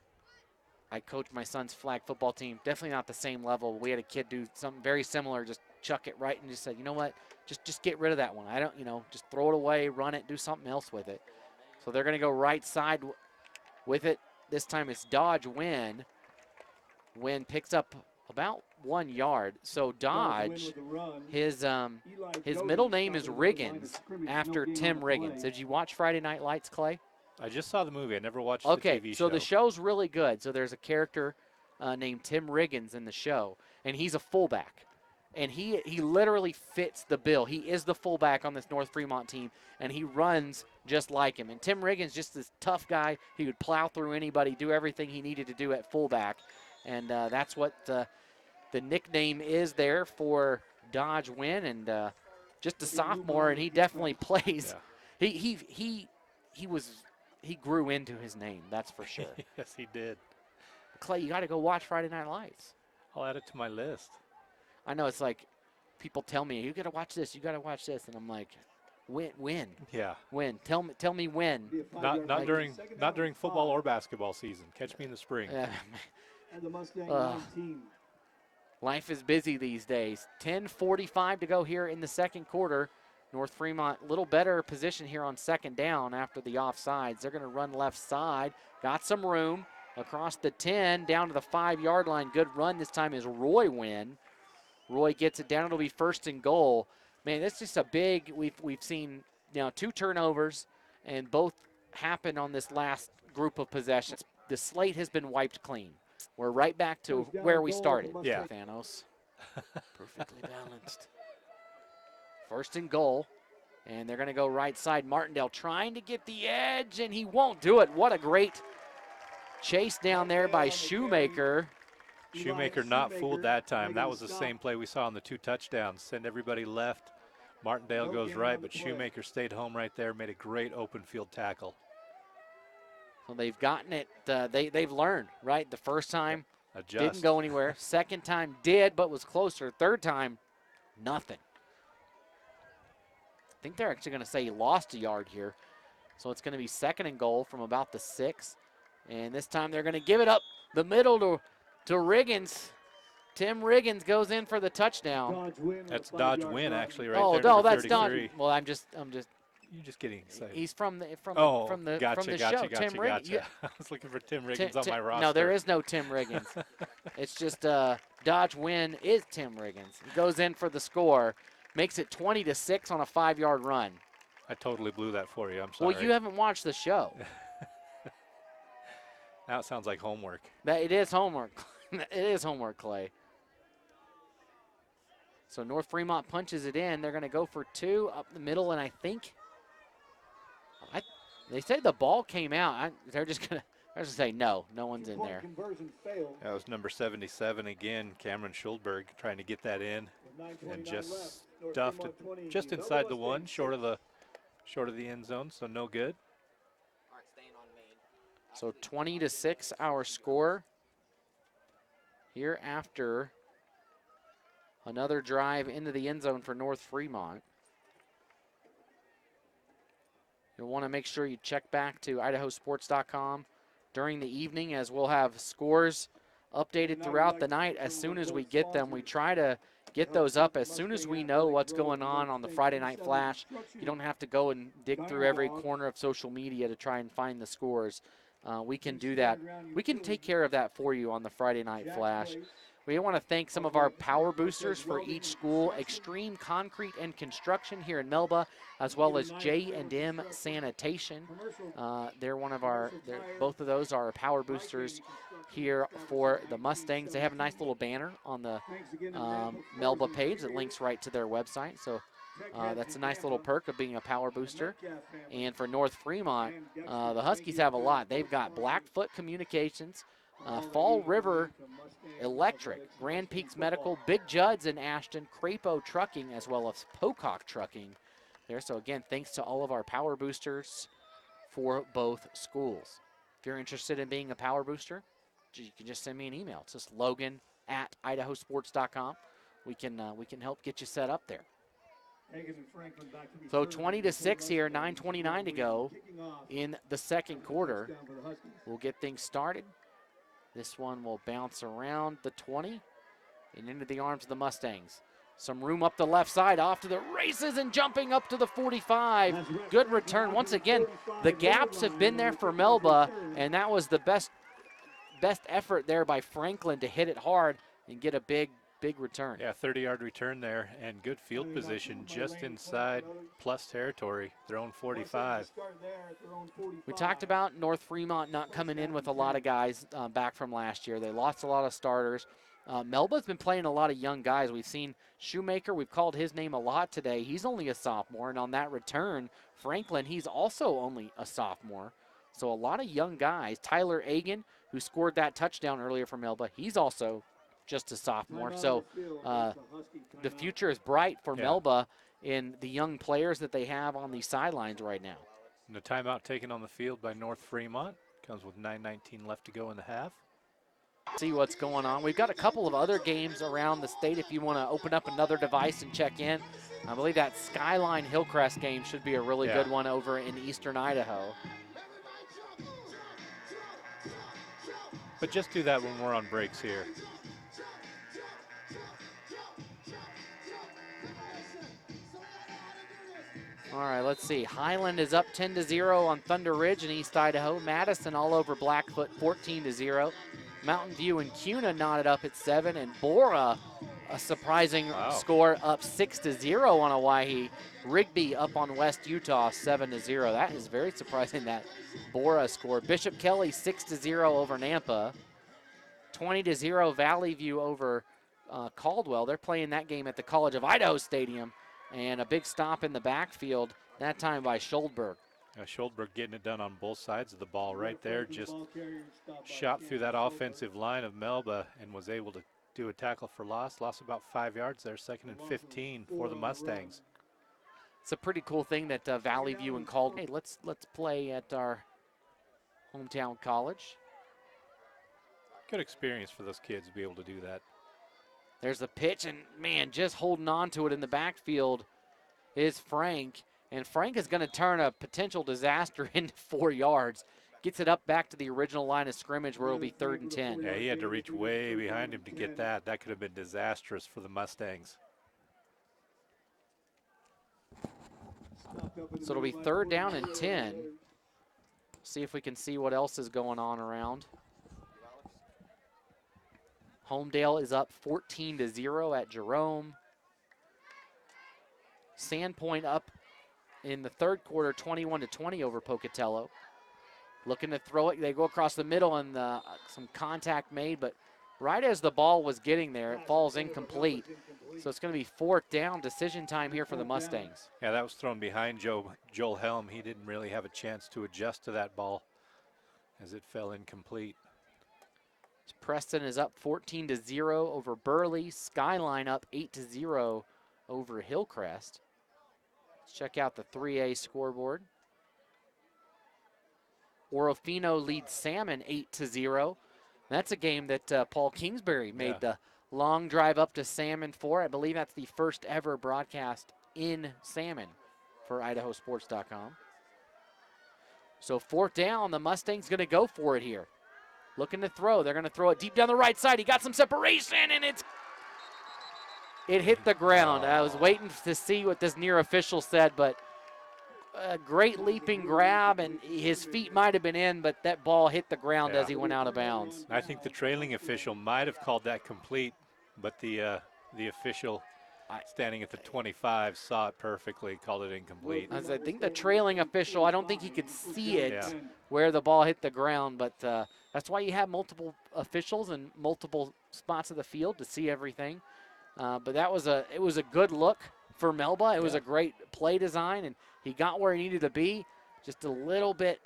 Speaker 1: coached my son's flag football team. Definitely not the same level. We had a kid do something very similar, just chuck it right, and just said, you know what, just get rid of that one. I don't, just throw it away, run it, do something else with it. So they're going to go right side with it. This time it's Dodge Wynn. Wynn picks up about 1 yard. So Dodge, his middle name is Riggins, after Tim Riggins. Did you watch Friday Night Lights, Clay?
Speaker 2: I just saw the movie. I never watched the TV show.
Speaker 1: So the show's really good. So there's a character named Tim Riggins in the show. and he's a fullback. And he literally fits the bill. He is the fullback on this North Fremont team, and he runs just like him. And Tim Riggins, just this tough guy. He would plow through anybody, do everything he needed to do at fullback. And that's what the nickname is there for Dodge Wynn. And just a sophomore, and he definitely plays.
Speaker 2: Yeah.
Speaker 1: He grew into his name, that's for sure.
Speaker 2: Yes, he did.
Speaker 1: Clay, you got to go watch Friday Night Lights.
Speaker 2: I'll add it to my list.
Speaker 1: I know it's like people tell me, you got to watch this, and I'm like, when?
Speaker 2: Yeah.
Speaker 1: When? Tell me when.
Speaker 2: Not during football or basketball season. Catch me in the spring.
Speaker 3: And the Mustang 19.
Speaker 1: Life is busy these days. 10:45 to go here in the second quarter. North Fremont, a little better position here on second down after the offsides. They're going to run left side. Got some room across the 10, down to the 5-yard line. Good run this time is Roy Wynn. Roy gets it down. It'll be 1st and goal. Man, that's just a big, we've seen 2 turnovers, and both happened on this last group of possessions. The slate has been wiped clean. We're right back to where we started.
Speaker 2: Yeah.
Speaker 1: Thanos. Perfectly balanced. 1st and goal, and they're going to go right side. Martindale trying to get the edge, and he won't do it. What a great chase down there by Shoemaker.
Speaker 2: Shoemaker not fooled that time. That was the same play we saw on the 2 touchdowns. Send everybody left. Martindale goes right, but Shoemaker stayed home right there, made a great open field tackle.
Speaker 1: So they've gotten it. They've learned, right? The first time didn't go anywhere. Second time did, but was closer. Third time, nothing. I think they're actually going to say he lost a yard here. So it's going to be 2nd and goal from about the 6. And this time they're going to give it up the middle to Riggins. Tim Riggins goes in for the touchdown.
Speaker 2: That's Dodge Wynn, actually, right there.
Speaker 1: Oh, no, that's
Speaker 2: 33.
Speaker 1: Dodge. Well, I'm just.
Speaker 2: You're just getting excited.
Speaker 1: He's from the
Speaker 2: Gotcha,
Speaker 1: show. Tim Riggins.
Speaker 2: Yeah. I was looking for Tim Riggins on my roster.
Speaker 1: No, there is no Tim Riggins. It's just Dodge Wynn is Tim Riggins. He goes in for the score, makes it 20-6 on a 5-yard run.
Speaker 2: I totally blew that for you. I'm sorry.
Speaker 1: Well, you haven't watched the show.
Speaker 2: Now it sounds like homework.
Speaker 1: It is homework. It is homework, Clay. So North Fremont punches it in. They're going to go for 2 up the middle, and I think they say the ball came out. They're just going to say no one's in there.
Speaker 2: That was number 77 again, Cameron Schulberg, trying to get that in, and just stuffed it just inside the 1, short of the end zone, so no good.
Speaker 4: All right, staying on main.
Speaker 1: So 20-6 our score here after another drive into the end zone for North Fremont. You'll want to make sure you check back to IdahoSports.com during the evening, as we'll have scores updated throughout the night. As soon as we get them, we try to get those up as soon as we know what's going on the Friday Night Flash. You don't have to go and dig through every corner of social media to try and find the scores. We can do that. We can take care of that for you on the Friday Night Flash. We want to thank some of our power boosters for each school: Extreme Concrete and Construction here in Melba, as well as J&M Sanitation. They're both of those are power boosters here for the Mustangs. They have a nice little banner on the Melba page that links right to their website. So that's a nice little perk of being a power booster. And for North Fremont, the Huskies have a lot. They've got Blackfoot Communications, Fall River Electric, Grand Peaks Medical, Big Judd's in Ashton, Crapo Trucking, as well as Pocock Trucking there. So again, thanks to all of our power boosters for both schools. If you're interested in being a power booster, you can just send me an email. It's just Logan@IdahoSports.com. We can help get you set up there. So 20-6 here, 9:29 to go in the second quarter. We'll get things started. This one will bounce around the 20 and into the arms of the Mustangs. Some room up the left side, off to the races and jumping up to the 45. Good return. Once again, the gaps have been there for Melba, and that was the best effort there by Franklin to hit it hard and get a big return.
Speaker 2: Yeah, 30-yard return there, and good field position just inside plus territory, their own 45.
Speaker 1: We talked about North Fremont not coming in with a lot of guys back from last year. They lost a lot of starters. Melba's been playing a lot of young guys. We've seen Shoemaker. We've called his name a lot today. He's only a sophomore, and on that return, Franklin, he's also only a sophomore. So a lot of young guys. Tyler Agan, who scored that touchdown earlier for Melba, he's also just a sophomore. So the future is bright for Melba in the young players that they have on the sidelines right now.
Speaker 2: And the timeout taken on the field by North Fremont comes with 9:19 left to go in the half.
Speaker 1: See what's going on. We've got a couple of other games around the state if you want to open up another device and check in. I believe that Skyline Hillcrest game should be a really good one over in eastern Idaho.
Speaker 2: But just do that when we're on breaks here.
Speaker 1: All right, let's see. Highland is up 10-0 on Thunder Ridge in East Idaho. Madison all over Blackfoot 14-0. Mountain View and Cuna knotted up at 7, and Bora, a surprising score, up 6-0 on Owyhee. Rigby up on West Utah 7-0. That is very surprising that Bora scored. Bishop Kelly 6-0 over Nampa. 20-0 Valley View over Caldwell. They're playing that game at the College of Idaho Stadium, and a big stop in the backfield, that time by Scholdberg.
Speaker 2: Scholdberg getting it done on both sides of the ball right there. Just shot through that offensive line of Melba and was able to do a tackle for loss. Lost about 5 yards there, 2nd and 15 for the Mustangs.
Speaker 1: It's a pretty cool thing that Valley View and Caldwell. Hey, let's play at our hometown college.
Speaker 2: Good experience for those kids to be able to do that.
Speaker 1: There's the pitch, and man, just holding on to it in the backfield is Frank. And Frank is going to turn a potential disaster into 4 yards. Gets it up back to the original line of scrimmage where it'll be 3rd and 10.
Speaker 2: Yeah, he had to reach way behind him to get that. That could have been disastrous for the Mustangs.
Speaker 1: So it'll be 3rd down and 10. See if we can see what else is going on around. Homedale is up 14-0 at Jerome. Sandpoint up in the 3rd quarter, 21-20 over Pocatello. Looking to throw it. They go across the middle and some contact made, but right as the ball was getting there, it falls incomplete. So it's going to be 4th down, decision time here for the Mustangs.
Speaker 2: Yeah, that was thrown behind Joel Helm. He didn't really have a chance to adjust to that ball as it fell incomplete.
Speaker 1: Preston is up 14-0 over Burley. Skyline up 8-0 over Hillcrest. Let's check out the 3A scoreboard. Orofino leads Salmon 8-0. That's a game that Paul Kingsbury made the long drive up to Salmon for. I believe that's the first ever broadcast in Salmon for IdahoSports.com. So 4th down, the Mustangs going to go for it here. Looking to throw. They're going to throw it deep down the right side. He got some separation, and it hit the ground. I was waiting to see what this near official said, but a great leaping grab, and his feet might have been in, but that ball hit the ground as he went out of bounds.
Speaker 2: I think the trailing official might have called that complete, but the official standing at the 25 saw it perfectly, called it incomplete.
Speaker 1: I think the trailing official, I don't think he could see it where the ball hit the ground, but that's why you have multiple officials and multiple spots of the field to see everything. But it was a good look for Melba. It was a great play design, and he got where he needed to be, just a little bit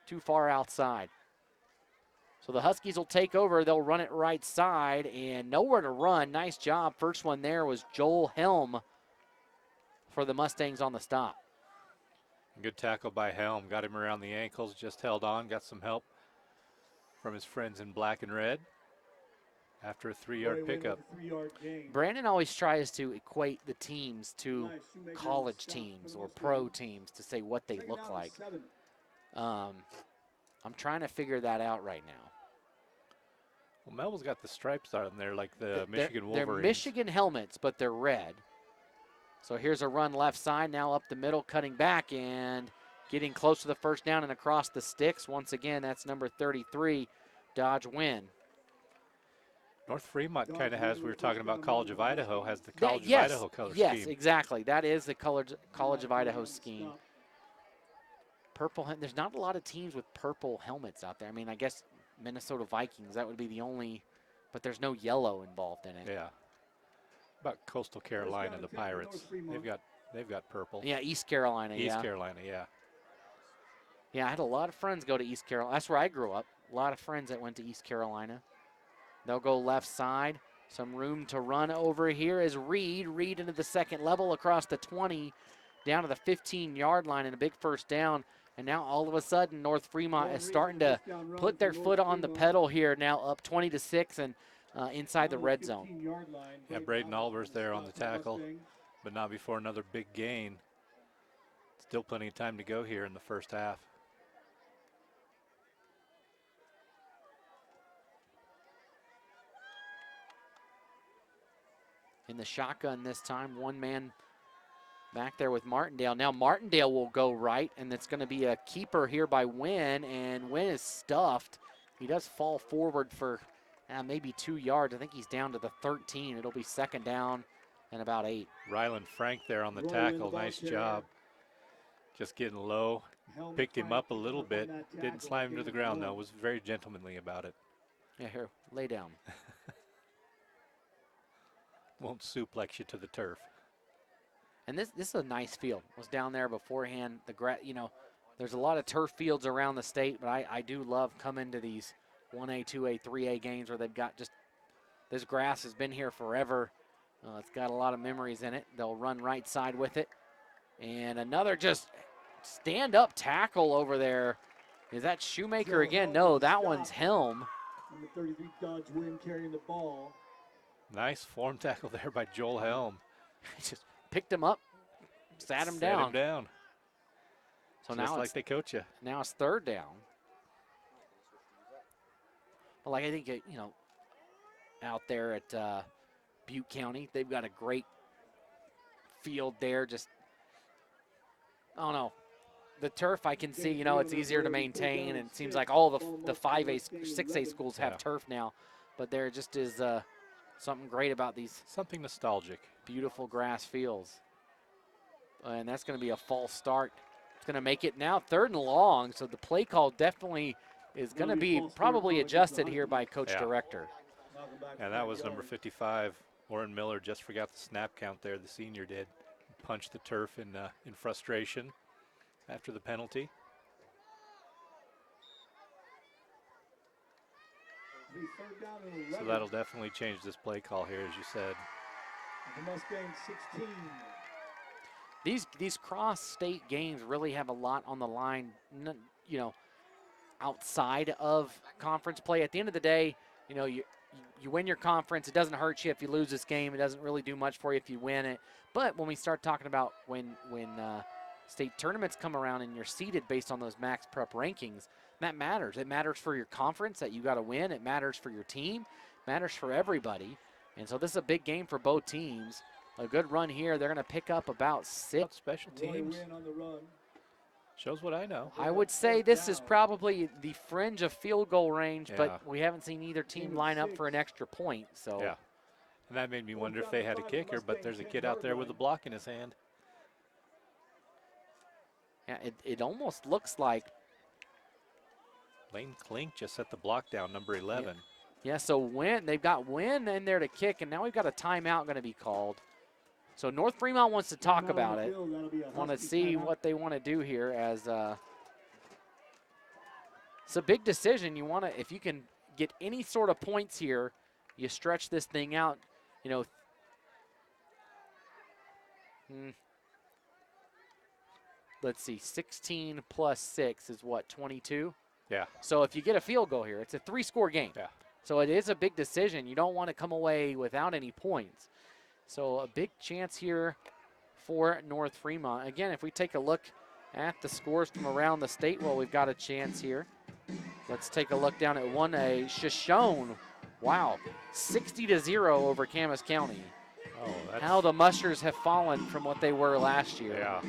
Speaker 1: too far outside. So the Huskies will take over. They'll run it right side, and nowhere to run. Nice job. First one there was Joel Helm for the Mustangs on the stop.
Speaker 2: Good tackle by Helm. Got him around the ankles, just held on, got some help from his friends in black and red after a 3-yard pickup.
Speaker 1: Brandon always tries to equate the teams to college teams or pro teams to say what they look like. I'm trying to figure that out right now.
Speaker 2: Well, Melba's got the stripes on there like the Michigan Wolverines.
Speaker 1: They're Michigan helmets, but they're red. So here's a run left side, now up the middle, cutting back and getting close to the 1st down and across the sticks. Once again, that's number 33, Dodge Wynn.
Speaker 2: North Fremont kind of has, we were talking about College of Idaho, has the College of Idaho color scheme.
Speaker 1: Yes, exactly. That is the College of Idaho scheme. Purple, there's not a lot of teams with purple helmets out there. I mean, I guess Minnesota Vikings, that would be the only but there's no yellow involved in it.
Speaker 2: Yeah. About Coastal Carolina, the Pirates. They've got purple.
Speaker 1: Yeah, East Carolina.
Speaker 2: East Carolina, yeah.
Speaker 1: Yeah, I had a lot of friends go to East Carolina. That's where I grew up. A lot of friends that went to East Carolina. They'll go left side. Some room to run over here is Reed. Reed into the second level across the 20, down to the 15-yard line, and a big first down. And now all of a sudden, North Fremont is starting to put their foot on the pedal here, now up 20-6 and inside the red zone.
Speaker 2: Yeah, Braden Albers there on the tackle, but not before another big gain. Still plenty of time to go here in the first half.
Speaker 1: In the shotgun this time, one man back there with Martindale. Now Martindale will go right, and it's going to be a keeper here by Wynn, and Wynn is stuffed. He does fall forward for maybe 2 yards. I think he's down to the 13. It'll be second down and about 8.
Speaker 2: Ryland Frank there on the tackle. Nice job. Just getting low. Picked him up a little bit. Didn't slam him to the ground, though. Was very gentlemanly about it.
Speaker 1: Yeah, here, lay down.
Speaker 2: Won't suplex you to the turf.
Speaker 1: And this is a nice field. Was down there beforehand. There's a lot of turf fields around the state, but I do love coming to these 1A, 2A, 3A games where they've got this grass has been here forever. It's got a lot of memories in it. They'll run right side with it. And another just stand-up tackle over there. Is that Shoemaker again? No, that one's Helm.
Speaker 3: Number 33, Dodge Wynn carrying the ball.
Speaker 2: Nice form tackle there by Joel Helm.
Speaker 1: He just picked him up, sat him down. So
Speaker 2: just
Speaker 1: now
Speaker 2: like they coach you.
Speaker 1: Now it's third down. Well, like I think, out there at Butte County, they've got a great field there. Just, I don't know. The turf, I can see, it's easier to maintain, and it seems like all the 5A, 6A schools have turf now. But there just is something great about these.
Speaker 2: Something nostalgic.
Speaker 1: Beautiful grass fields. And that's going to be a false start. It's going to make it now 3rd and long, so the play call definitely is going to be probably adjusted here by Coach Director.
Speaker 2: And that was number 55, Warren Miller. Just forgot the snap count there, the senior did. Punched the turf in frustration after the penalty. So that'll definitely change this play call here, as you said.
Speaker 3: The Mustangs 16.
Speaker 1: These cross-state games really have a lot on the line, outside of conference play. At the end of the day, you win your conference. It doesn't hurt you if you lose this game. It doesn't really do much for you if you win it. But when we start talking about when state tournaments come around and you're seeded based on those max prep rankings, that matters. It matters for your conference that you got to win. It matters for your team. It matters for everybody. And so this is a big game for both teams. A good run here. They're going to pick up about 6.
Speaker 2: Special teams. Shows what I know.
Speaker 1: I would say this is probably the fringe of field goal range, but we haven't seen either team line up for an extra point. So.
Speaker 2: Yeah. And that made me wonder if they had a kicker, but there's a kid out there with a block in his hand.
Speaker 1: Yeah, it almost looks like
Speaker 2: Lane Klink just set the block down, number 11.
Speaker 1: Yeah, so they've got Wynn in there to kick, and now we've got a timeout going to be called. So North Fremont wants to talk about it. Want to see what they want to do here as it's a big decision. You want to, if you can get any sort of points here, you stretch this thing out, let's see, 16 plus 6 is what, 22?
Speaker 2: Yeah.
Speaker 1: So if you get a field goal here, it's a 3-score game.
Speaker 2: Yeah.
Speaker 1: So it is a big decision. You don't want to come away without any points. So a big chance here for North Fremont. Again, if we take a look at the scores from around the state, well, we've got a chance here. Let's take a look down at 1A. Shoshone, wow, 60-0 over Camas County.
Speaker 2: Oh, that's
Speaker 1: how the Mushers have fallen from what they were last year.
Speaker 2: Yeah.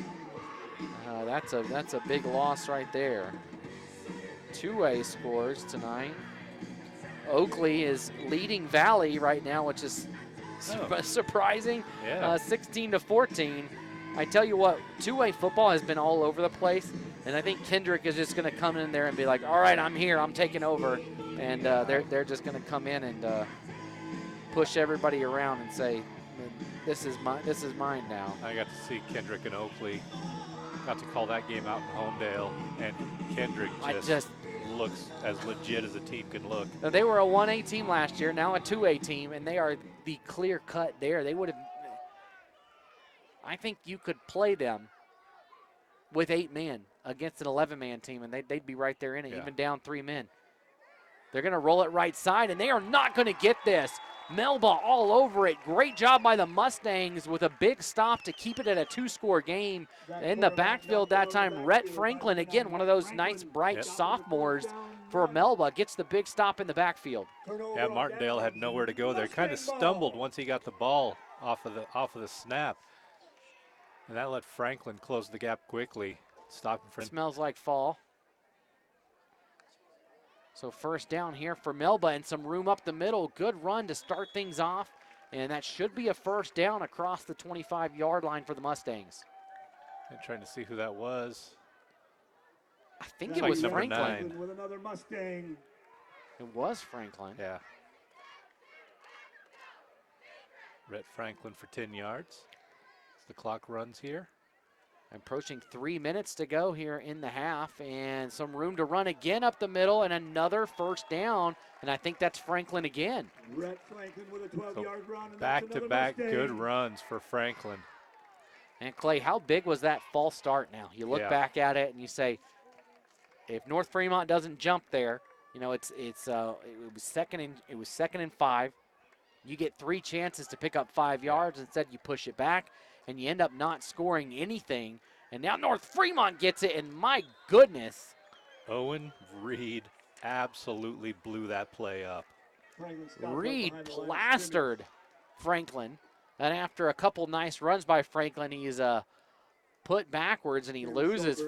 Speaker 1: That's a big loss right there. 2A scores tonight. Oakley is leading Valley right now, which is surprising.
Speaker 2: Yeah.
Speaker 1: 16-14. I tell you what, 2A football has been all over the place, and I think Kendrick is just going to come in there and be like, all right, I'm here, I'm taking over, and they're just going to come in and push everybody around and say, this is mine now.
Speaker 2: I got to see Kendrick and Oakley. Got to call that game out in Homedale, and Kendrick just looks as legit as a team can look.
Speaker 1: Now, they were a 1A team last year, now a 2A team, and they are the clear cut there. They would have, I think you could play them with 8 men against an 11-man team, and they'd be right there in it, even down 3 men. They're going to roll it right side, and they are not going to get this. Melba all over it. Great job by the Mustangs with a big stop to keep it at a 2-score game. In the backfield that time, Rhett Franklin, again, one of those nice, bright sophomores for Melba, gets the big stop in the backfield.
Speaker 2: Yeah, Martindale had nowhere to go there. Kind of stumbled once he got the ball off of the snap. And that let Franklin close the gap quickly. Stop him.
Speaker 1: Smells like fall. So first down here for Melba and some room up the middle. Good run to start things off. And that should be a first down across the 25-yard line for the Mustangs.
Speaker 2: I'm trying to see who that was.
Speaker 1: I think it was Franklin.
Speaker 3: With another Mustang.
Speaker 1: It was Franklin.
Speaker 2: Yeah. Rhett Franklin for 10 yards. As the clock runs here.
Speaker 1: Approaching 3 minutes to go here in the half, and some room to run again up the middle, and another first down, and I think that's Franklin again.
Speaker 3: Rhett Franklin with a 12-yard run.
Speaker 2: Back-to-back good runs for Franklin.
Speaker 1: And Clay, how big was that false start now? You look back at it and you say, if North Fremont doesn't jump there, you know, it was second and 5. You get 3 chances to pick up 5 yards. Instead, you push it back, and you end up not scoring anything. And now North Fremont gets it, and my goodness.
Speaker 2: Owen Reed absolutely blew that play up.
Speaker 1: Reed plastered Franklin. And after a couple nice runs by Franklin, he's put backwards, and he loses.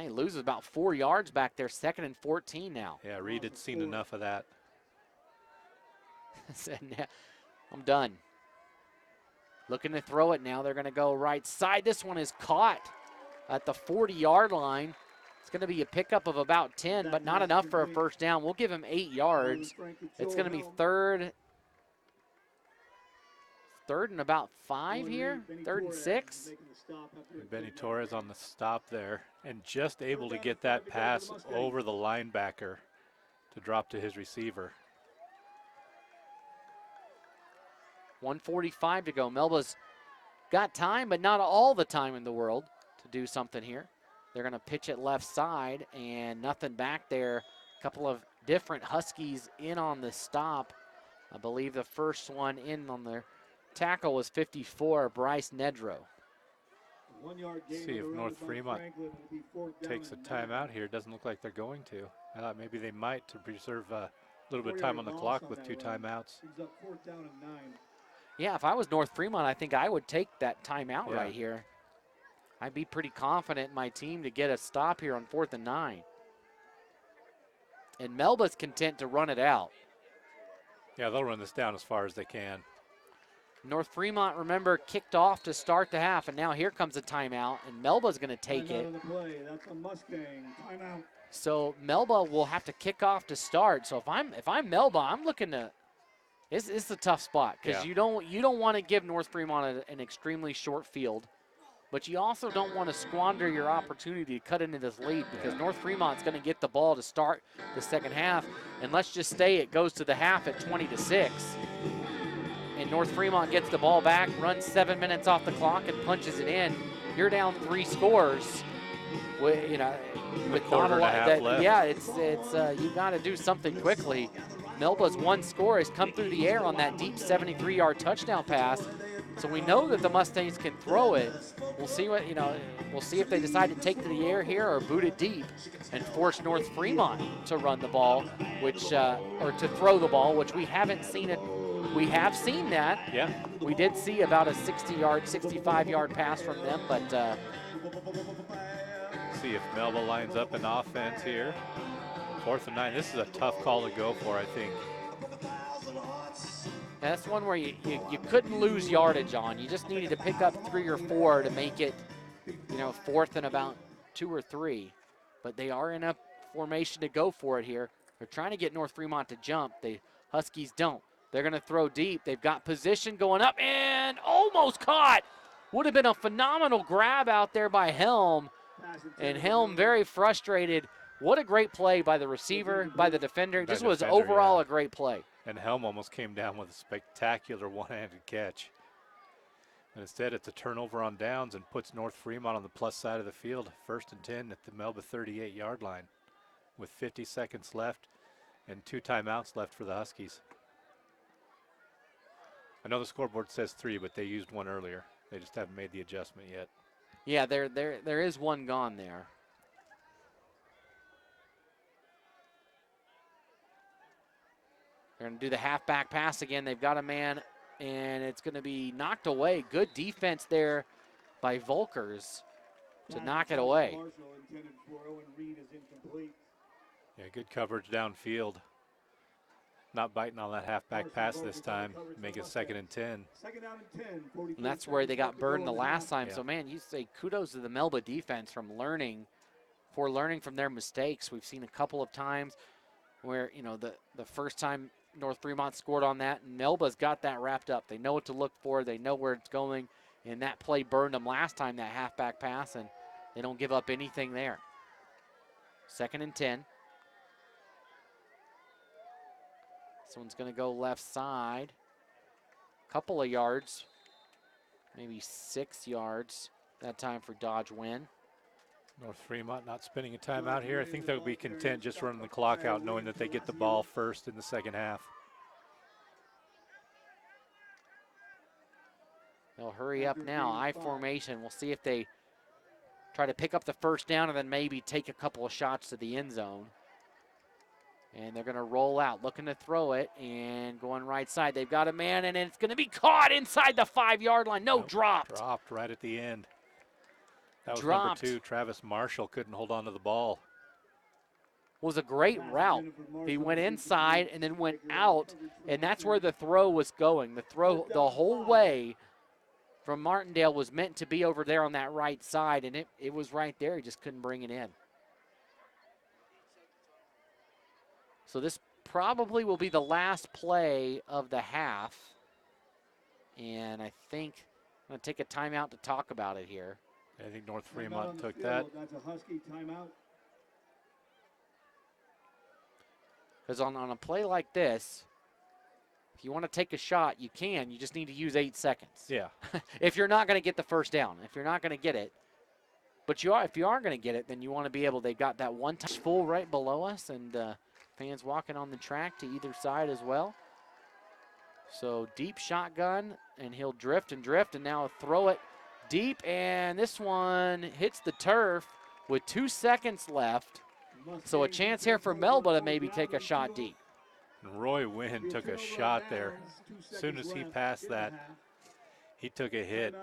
Speaker 1: He loses about 4 yards back there, 2nd and 14 now.
Speaker 2: Yeah, Reed had seen enough of that.
Speaker 1: I'm done. Looking to throw it now. They're going to go right side. This one is caught at the 40-yard line. It's going to be a pickup of about 10, but not enough for a first down. We'll give him 8 yards. It's going to be third and about 5 here, 3rd and 6.
Speaker 2: Benny Torres on the stop there, and just able to get that pass over the linebacker to drop to his receiver.
Speaker 1: 1:45 to go. Melba's got time, but not all the time in the world to do something here. They're going to pitch it left side, and nothing back there. A couple of different Huskies in on the stop. I believe the first one in on the tackle was 54, Bryce Nedro.
Speaker 2: See if North Fremont takes a timeout here. Doesn't look like they're going to. I thought maybe they might to preserve a little bit of time on the clock with 2 timeouts.
Speaker 1: Yeah, if I was North Fremont, I think I would take that timeout right here. I'd be pretty confident in my team to get a stop here on 4th and 9. And Melba's content to run it out.
Speaker 2: Yeah, they'll run this down as far as they can.
Speaker 1: North Fremont, remember, kicked off to start the half, and now here comes a timeout, and Melba's going to take it.
Speaker 3: That's a Mustang. Timeout.
Speaker 1: So Melba will have to kick off to start. So if I'm Melba, I'm looking to. It's a tough spot because you don't want to give North Fremont an extremely short field, but you also don't want to squander your opportunity to cut into this lead because North Fremont's going to get the ball to start the second half, and let's just say it goes to the half at 20-6. And North Fremont gets the ball back, runs 7 minutes off the clock, and punches it in. You're down 3 scores. With
Speaker 2: quarter and a half left.
Speaker 1: Yeah, it's you got to do something quickly. Melba's 1 score has come through the air on that deep 73-yard touchdown pass. So we know that the Mustangs can throw it. We'll see we'll see if they decide to take to the air here or boot it deep and force North Fremont to run the ball, or to throw the ball, which we haven't seen it. We have seen that.
Speaker 2: Yeah.
Speaker 1: We did see about a 60-yard, 65-yard pass from them, but
Speaker 2: see if Melba lines up an offense here. 4th and 9. This is a tough call to go for, I think.
Speaker 1: That's one where you couldn't lose yardage on. You just needed to pick up 3 or 4 to make it, 4th and about 2 or 3. But they are in a formation to go for it here. They're trying to get North Fremont to jump. They Huskies don't. They're going to throw deep. They've got position going up and almost caught. Would have been a phenomenal grab out there by Helm. And Helm very frustrated. What a great play by the receiver, by the defender. This was overall a great play.
Speaker 2: And Helm almost came down with a spectacular one-handed catch. And instead, it's a turnover on downs and puts North Fremont on the plus side of the field. 1st and 10 at the Melba 38-yard line with 50 seconds left and 2 timeouts left for the Huskies. I know the scoreboard says 3, but they used 1 earlier. They just haven't made the adjustment yet.
Speaker 1: Yeah, there is 1 gone there. They're going to do the halfback pass again. They've got a man, and it's going to be knocked away. Good defense there by Volkers to knock it away.
Speaker 2: Yeah, good coverage downfield. Not biting on that halfback pass this time. Make it 2nd and 10.
Speaker 1: And that's where they got burned the last time. Yeah. So, man, you say kudos to the Melba defense for learning from their mistakes. We've seen a couple of times where, you know, the first time North Fremont scored on that, and Melba's got that wrapped up. They know what to look for. They know where it's going. And that play burned them last time, that halfback pass, and they don't give up anything there. 2nd and 10. This one's going to go left side. Couple of yards, maybe 6 yards that time for Dodge Win.
Speaker 2: North Fremont not spending a timeout here. I think they'll be content just running the clock out, knowing that they get the ball first in the 2nd half.
Speaker 1: They'll hurry up now. I formation. We'll see if they try to pick up the 1st down and then maybe take a couple of shots to the end zone. And they're going to roll out, looking to throw it, and going right side. They've got a man, and it's going to be caught inside the 5-yard line. No, dropped.
Speaker 2: Dropped right at the end. That was
Speaker 1: dropped.
Speaker 2: Number 2, Travis Marshall, couldn't hold on to the ball.
Speaker 1: Was a great route. He went inside and then went out, and that's where the throw was going. The throw the whole way from Martindale was meant to be over there on that right side, and it was right there. He just couldn't bring it in. So this probably will be the last play of the half. And I think I'm going to take a timeout to talk about it here.
Speaker 2: I think North Fremont took that.
Speaker 3: That's a Husky timeout.
Speaker 1: Because on a play like this, if you want to take a shot, you can. You just need to use 8 seconds.
Speaker 2: Yeah.
Speaker 1: If you're not going to get the 1st down, if you're not going to get it. But if you are going to get it, then you want to be able, they've got that one touch full right below us, and fans walking on the track to either side as well. So deep shotgun, and he'll drift, and now throw it deep, and this one hits the turf with 2 seconds left. So a chance here for Melba to maybe take a shot deep.
Speaker 2: And Roy Wynn took a shot there. As soon as he passed that, he took a hit.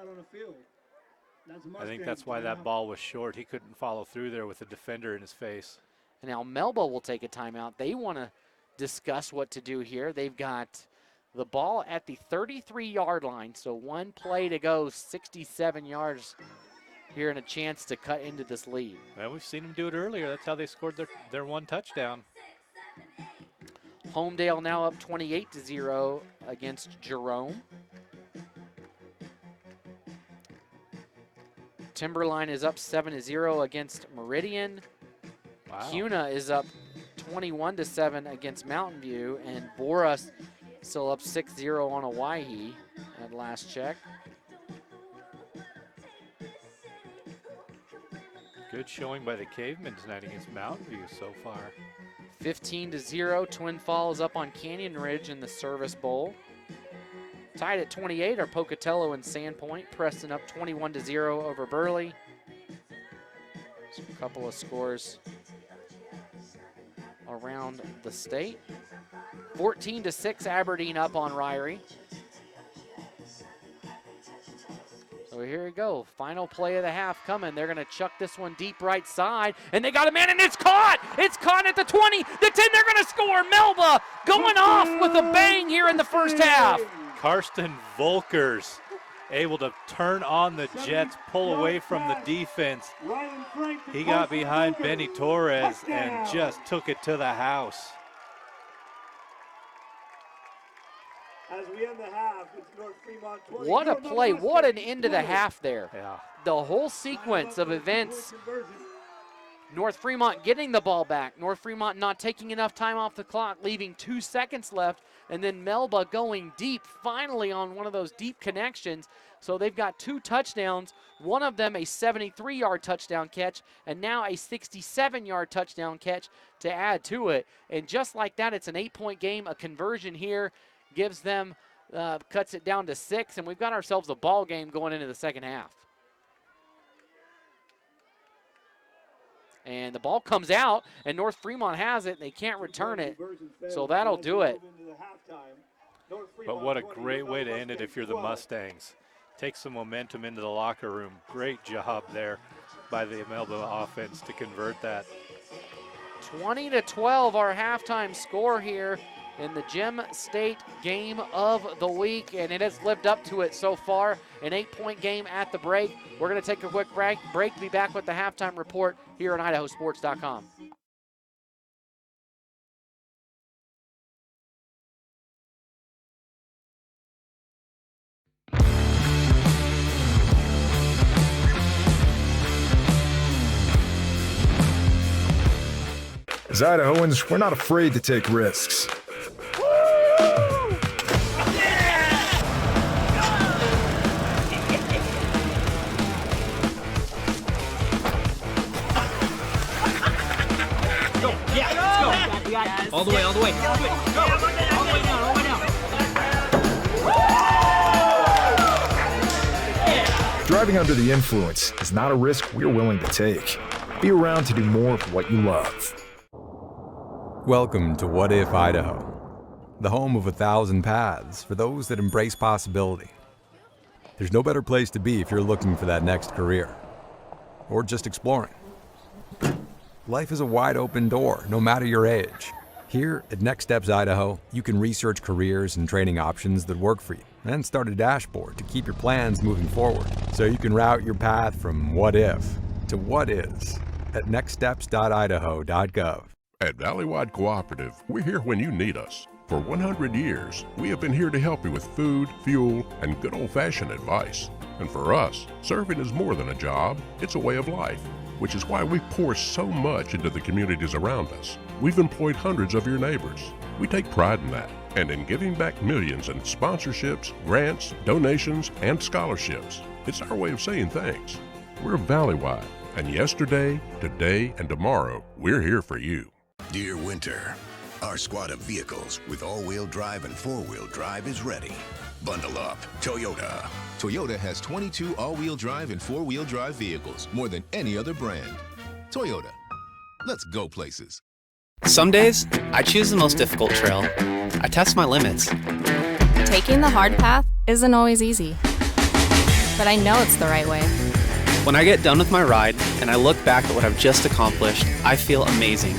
Speaker 2: I think that's why that ball was short. He couldn't follow through there with the defender in his face.
Speaker 1: And now Melba will take a timeout. They want to discuss what to do here. They've got the ball at the 33-yard line, so 1 play to go, 67 yards here, and a chance to cut into this lead.
Speaker 2: Well, we've seen them do it earlier. That's how they scored their 1 touchdown.
Speaker 1: Homedale now up 28-0 against Jerome. Timberline is up 7-0 against Meridian.
Speaker 2: Wow.
Speaker 1: CUNA is up 21-7 against Mountain View, and Boras still up 6-0 on Owyhee at last check.
Speaker 2: Good showing by the Cavemen tonight against Mountain View so far.
Speaker 1: 15-0, Twin Falls up on Canyon Ridge in the Service Bowl. Tied at 28 are Pocatello and Sandpoint. Preston up 21-0 over Burley. So a couple of scores around the state. 14-6 Aberdeen up on Ryrie. So here we go. Final play of the half coming. They're going to chuck this one deep right side. And they got a man, and it's caught. It's caught at the 20, the 10. They're going to score. Melba going off with a bang here in the 1st half.
Speaker 2: Karsten Volkers able to turn on the Jets, pull away from the defense. He got behind Benny Torres and just took it to the house.
Speaker 3: As we end the half, it's North Fremont 20.
Speaker 1: What a
Speaker 3: North
Speaker 1: play. What an
Speaker 3: Mustangs
Speaker 1: end to the
Speaker 3: 20.
Speaker 1: half there.
Speaker 2: Yeah.
Speaker 1: The whole sequence of events,
Speaker 3: Conversion.
Speaker 1: North Fremont getting the ball back. North Fremont not taking enough time off the clock, leaving 2 seconds left, and then Melba going deep, finally on one of those deep connections. So they've got 2 touchdowns, one of them a 73-yard touchdown catch, and now a 67-yard touchdown catch to add to it. And just like that, it's an 8-point game. A conversion here gives them, cuts it down to 6, and we've got ourselves a ball game going into the second half. And the ball comes out, and North Fremont has it, and they can't return it. So that'll do it.
Speaker 2: But what a great way to end it if you're the Mustangs. Take some momentum into the locker room. Great job there by the Melba offense to convert that.
Speaker 1: 20-12, our halftime score here in the Gem State game of the week, and it has lived up to it so far. An 8-point game at the break. We're going to take a quick break. Be back with the halftime report here on IdahoSports.com.
Speaker 6: As Idahoans, we're not afraid to take risks.
Speaker 7: All the way, all the way. Go. All the way down, all the way down.
Speaker 6: Driving under the influence is not a risk we're willing to take. Be around to do more of what you love.
Speaker 8: Welcome to What If Idaho, the home of 1,000 paths for those that embrace possibility. There's no better place to be if you're looking for that next career, or just exploring. Life is a wide open door, no matter your age. Here at Next Steps Idaho, you can research careers and training options that work for you, and start a dashboard to keep your plans moving forward, so you can route your path from what if to what is at nextsteps.idaho.gov.
Speaker 9: At Valleywide Cooperative, we're here when you need us. For 100 years, we have been here to help you with food, fuel, and good old-fashioned advice. And for us, serving is more than a job, it's a way of life, which is why we pour so much into the communities around us. We've employed hundreds of your neighbors. We take pride in that, and in giving back millions in sponsorships, grants, donations, and scholarships. It's our way of saying thanks. We're Valleywide, and yesterday, today, and tomorrow, we're here for you.
Speaker 10: Dear Winter, our squad of vehicles with all-wheel drive and four-wheel drive is ready. Bundle up, Toyota.
Speaker 11: Toyota has 22 all-wheel drive and four-wheel drive vehicles, more than any other brand. Toyota, let's go places.
Speaker 12: Some days, I choose the most difficult trail. I test my limits.
Speaker 13: Taking the hard path isn't always easy, but I know it's the right way.
Speaker 12: When I get done with my ride and I look back at what I've just accomplished, I feel amazing.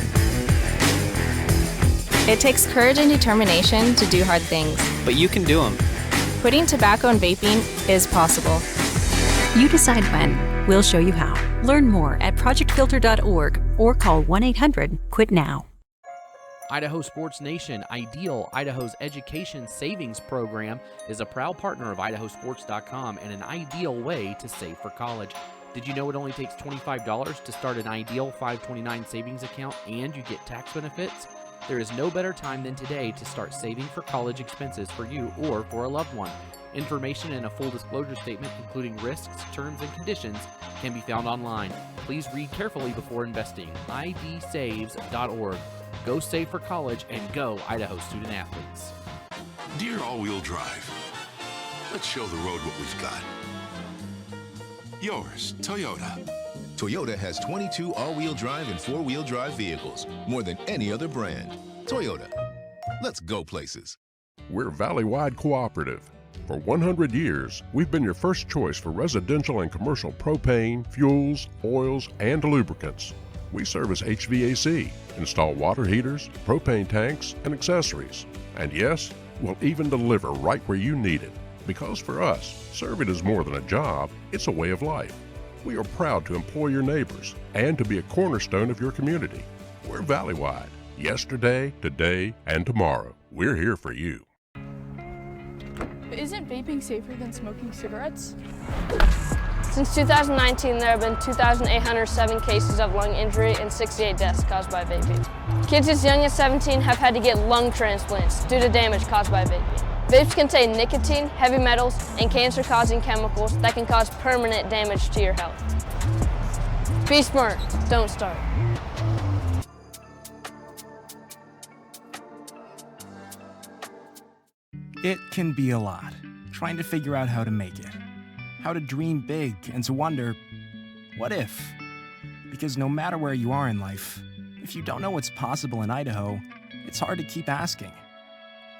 Speaker 13: It takes courage and determination to do hard things.
Speaker 12: But you can do them.
Speaker 13: Quitting tobacco and vaping is possible.
Speaker 14: You decide when. We'll show you how. Learn more at projectfilter.org or call 1-800-QUIT-NOW.
Speaker 1: Idaho Sports Nation, Ideal, Idaho's education savings program, is a proud partner of IdahoSports.com and an ideal way to save for college. Did you know it only takes $25 to start an Ideal 529 savings account and you get tax benefits? There is no better time than today to start saving for college expenses for you or for a loved one. Information and a full disclosure statement, including risks, terms, and conditions, can be found online. Please read carefully before investing. idsaves.org. Go save for college and go Idaho student athletes.
Speaker 10: Dear all-wheel drive, let's show the road what we've got. Yours, Toyota.
Speaker 11: Toyota has 22 all-wheel drive and four-wheel drive vehicles, more than any other brand. Toyota, let's go places.
Speaker 9: We're Valleywide Cooperative. For 100 years, we've been your first choice for residential and commercial propane, fuels, oils, and lubricants. We service HVAC, install water heaters, propane tanks, and accessories. And yes, we'll even deliver right where you need it. Because for us, serving is more than a job, it's a way of life. We are proud to employ your neighbors and to be a cornerstone of your community. We're Valleywide. Yesterday, today, and tomorrow. We're here for you.
Speaker 15: But isn't vaping safer than smoking cigarettes?
Speaker 16: Since 2019, there have been 2,807 cases of lung injury and 68 deaths caused by vaping. Kids as young as 17 have had to get lung transplants due to damage caused by vaping. Vapes contain nicotine, heavy metals, and cancer-causing chemicals that can cause permanent damage to your health. Be smart, don't start.
Speaker 17: It can be a lot, trying to figure out how to make it. How to dream big and to wonder, what if? Because no matter where you are in life, if you don't know what's possible in Idaho, it's hard to keep asking,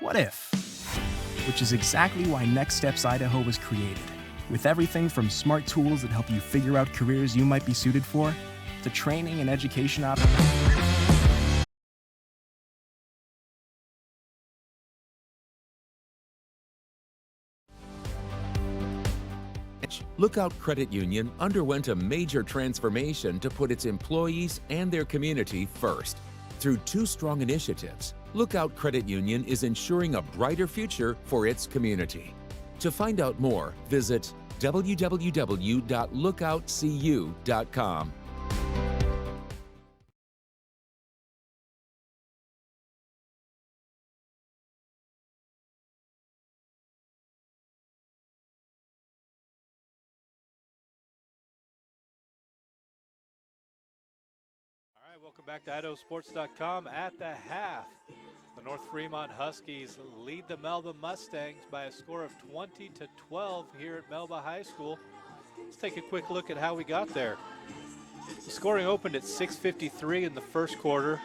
Speaker 17: what if? Which is exactly why Next Steps Idaho was created, with everything from smart tools that help you figure out careers you might be suited for, to training and education options.
Speaker 5: Lookout Credit Union underwent a major transformation to put its employees and their community first. Through 2 strong initiatives, Lookout Credit Union is ensuring a brighter future for its community. To find out more, visit www.lookoutcu.com.
Speaker 2: Welcome back to IdahoSports.com. At the half, the North Fremont Huskies lead the Melba Mustangs by a score of 20-12 here at Melba High School. Let's take a quick look at how we got there. The scoring opened at 6:53 in the first quarter.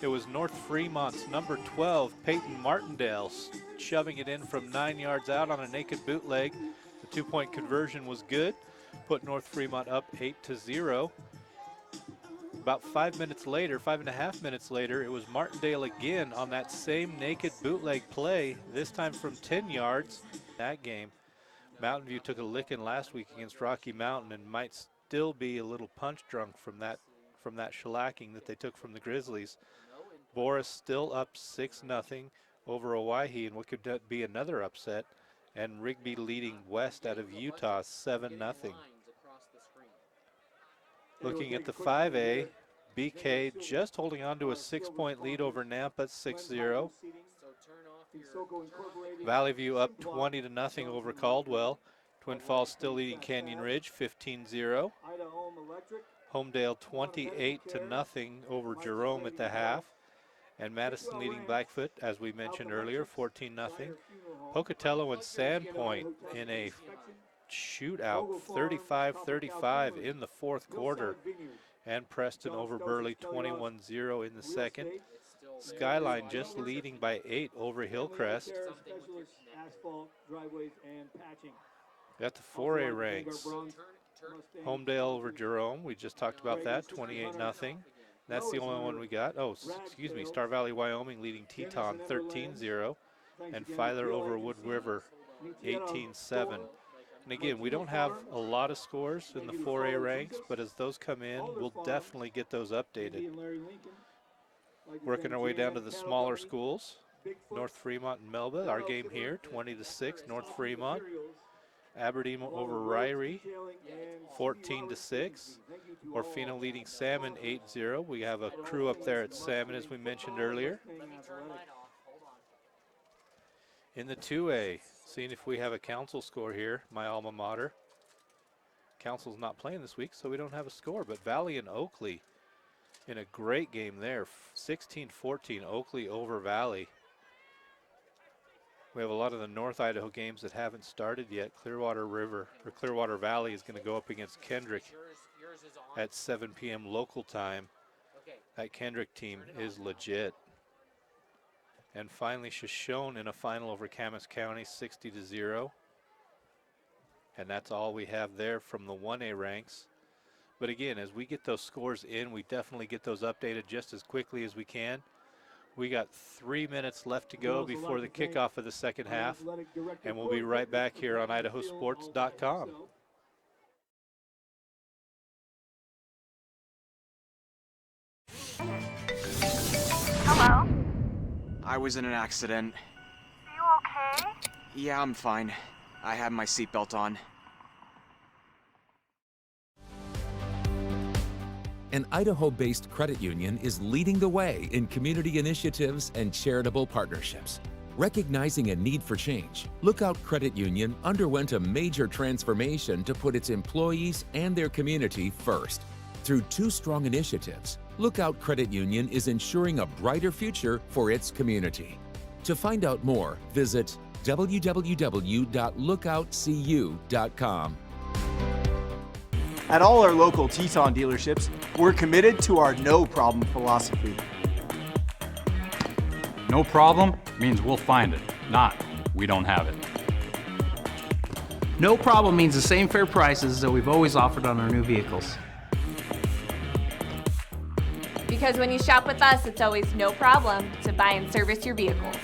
Speaker 2: It was North Fremont's number 12, Peyton Martindale, shoving it in from 9 yards out on a naked bootleg. The 2-point conversion was good, put North Fremont up 8-0. About 5 minutes later, 5.5 minutes later, it was Martindale again on that same naked bootleg play, this time from 10 yards. That game, Mountain View took a licking last week against Rocky Mountain and might still be a little punch drunk from that shellacking that they took from the Grizzlies. Boris still up 6-0 over Owyhee in what could be another upset, and Rigby leading West out of Utah 7-0. Looking at the 5A, BK just holding on to a 6-point lead over Nampa, 6-0. Valley View up 20-0 over Caldwell. Twin Falls still leading Canyon Ridge, 15-0. Homedale 28-0 over Jerome at the half. And Madison leading Blackfoot, as we mentioned earlier, 14-0. Pocatello and Sandpoint in a shootout, 35-35 in the fourth quarter. And Preston over Burley, 21-0 in the second. Skyline just leading by 8 over Hillcrest. At the 4A ranks, Homedale over Jerome, we just talked about that, 28-0. That's the only one we got. Oh, excuse me, Star Valley, Wyoming leading Teton, 13-0. And Filer over Wood River, 18-7. And again, we don't have a lot of scores in the 4A ranks, but as those come in, we'll definitely get those updated. Working our way down to the smaller schools, North Fremont and Melba, our game here, 20-6, North Fremont. Aberdeen over Ryrie, 14-6. Orfino leading Salmon, 8-0. We have a crew up there at Salmon, as we mentioned earlier. In the 2A, seeing if we have a council score here, my alma mater. Council's not playing this week, so we don't have a score, but Valley and Oakley in a great game there, 16-14, Oakley over Valley. We have a lot of the North Idaho games that haven't started yet. Clearwater Valley is going to go up against Kendrick at 7 p.m. local time. That Kendrick team is legit. And finally, Shoshone in a final over Camas County, 60-0. And that's all we have there from the 1A ranks. But again, as we get those scores in, we definitely get those updated just as quickly as we can. We got 3 minutes left to go before the kickoff of the second half, and we'll be right back here on IdahoSports.com.
Speaker 18: Hello?
Speaker 19: I was in an accident.
Speaker 18: Are you okay? Yeah, I'm fine. I have my seatbelt on.
Speaker 5: An Idaho-based credit union is leading the way in community initiatives and charitable partnerships. Recognizing a need for change, Lookout Credit Union underwent a major transformation to put its employees and their community first. Through 2 strong initiatives, Lookout Credit Union is ensuring a brighter future for its community. To find out more, visit www.lookoutcu.com.
Speaker 19: At all our local Teton dealerships, we're committed to our no problem philosophy.
Speaker 20: No problem means we'll find it, not we don't have it.
Speaker 21: No problem means the same fair prices that we've always offered on our new vehicles.
Speaker 22: Because when you shop with us, it's always no problem to buy and service your vehicles.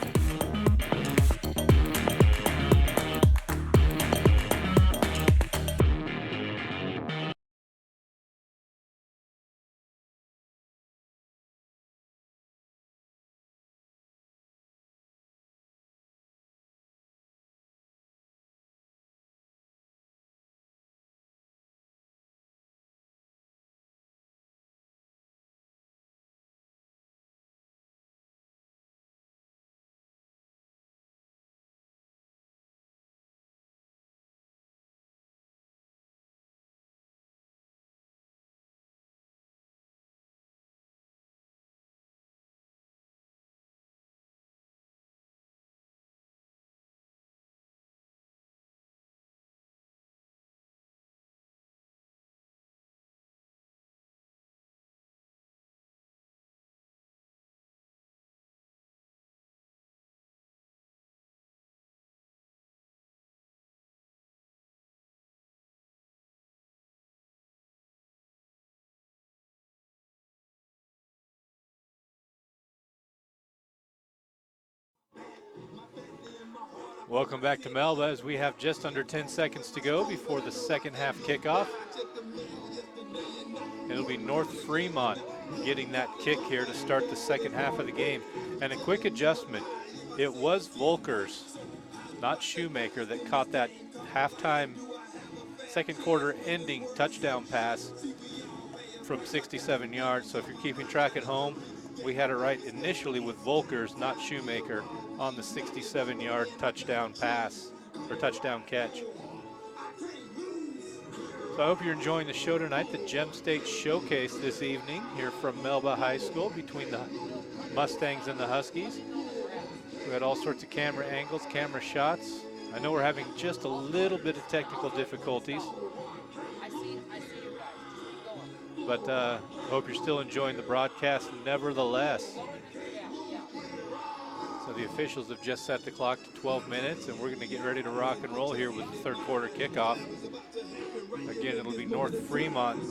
Speaker 2: Welcome back to Melba as we have just under 10 seconds to go before the second half kickoff. It'll be North Fremont getting that kick here to start the second half of the game. And a quick adjustment, it was Volkers, not Shoemaker, that caught that halftime second quarter ending touchdown pass from 67 yards. So if you're keeping track at home, we had it right initially with Volkers, not Shoemaker, on the 67-yard touchdown pass, or touchdown catch. So I hope you're enjoying the show tonight, the Gem State Showcase this evening here from Melba High School between the Mustangs and the Huskies. We had all sorts of camera angles, camera shots. I know we're having just a little bit of technical difficulties, but I hope you're still enjoying the broadcast nevertheless. So the officials have just set the clock to 12 minutes, and we're going to get ready to rock and roll here with the third quarter kickoff. Again, it'll be North Fremont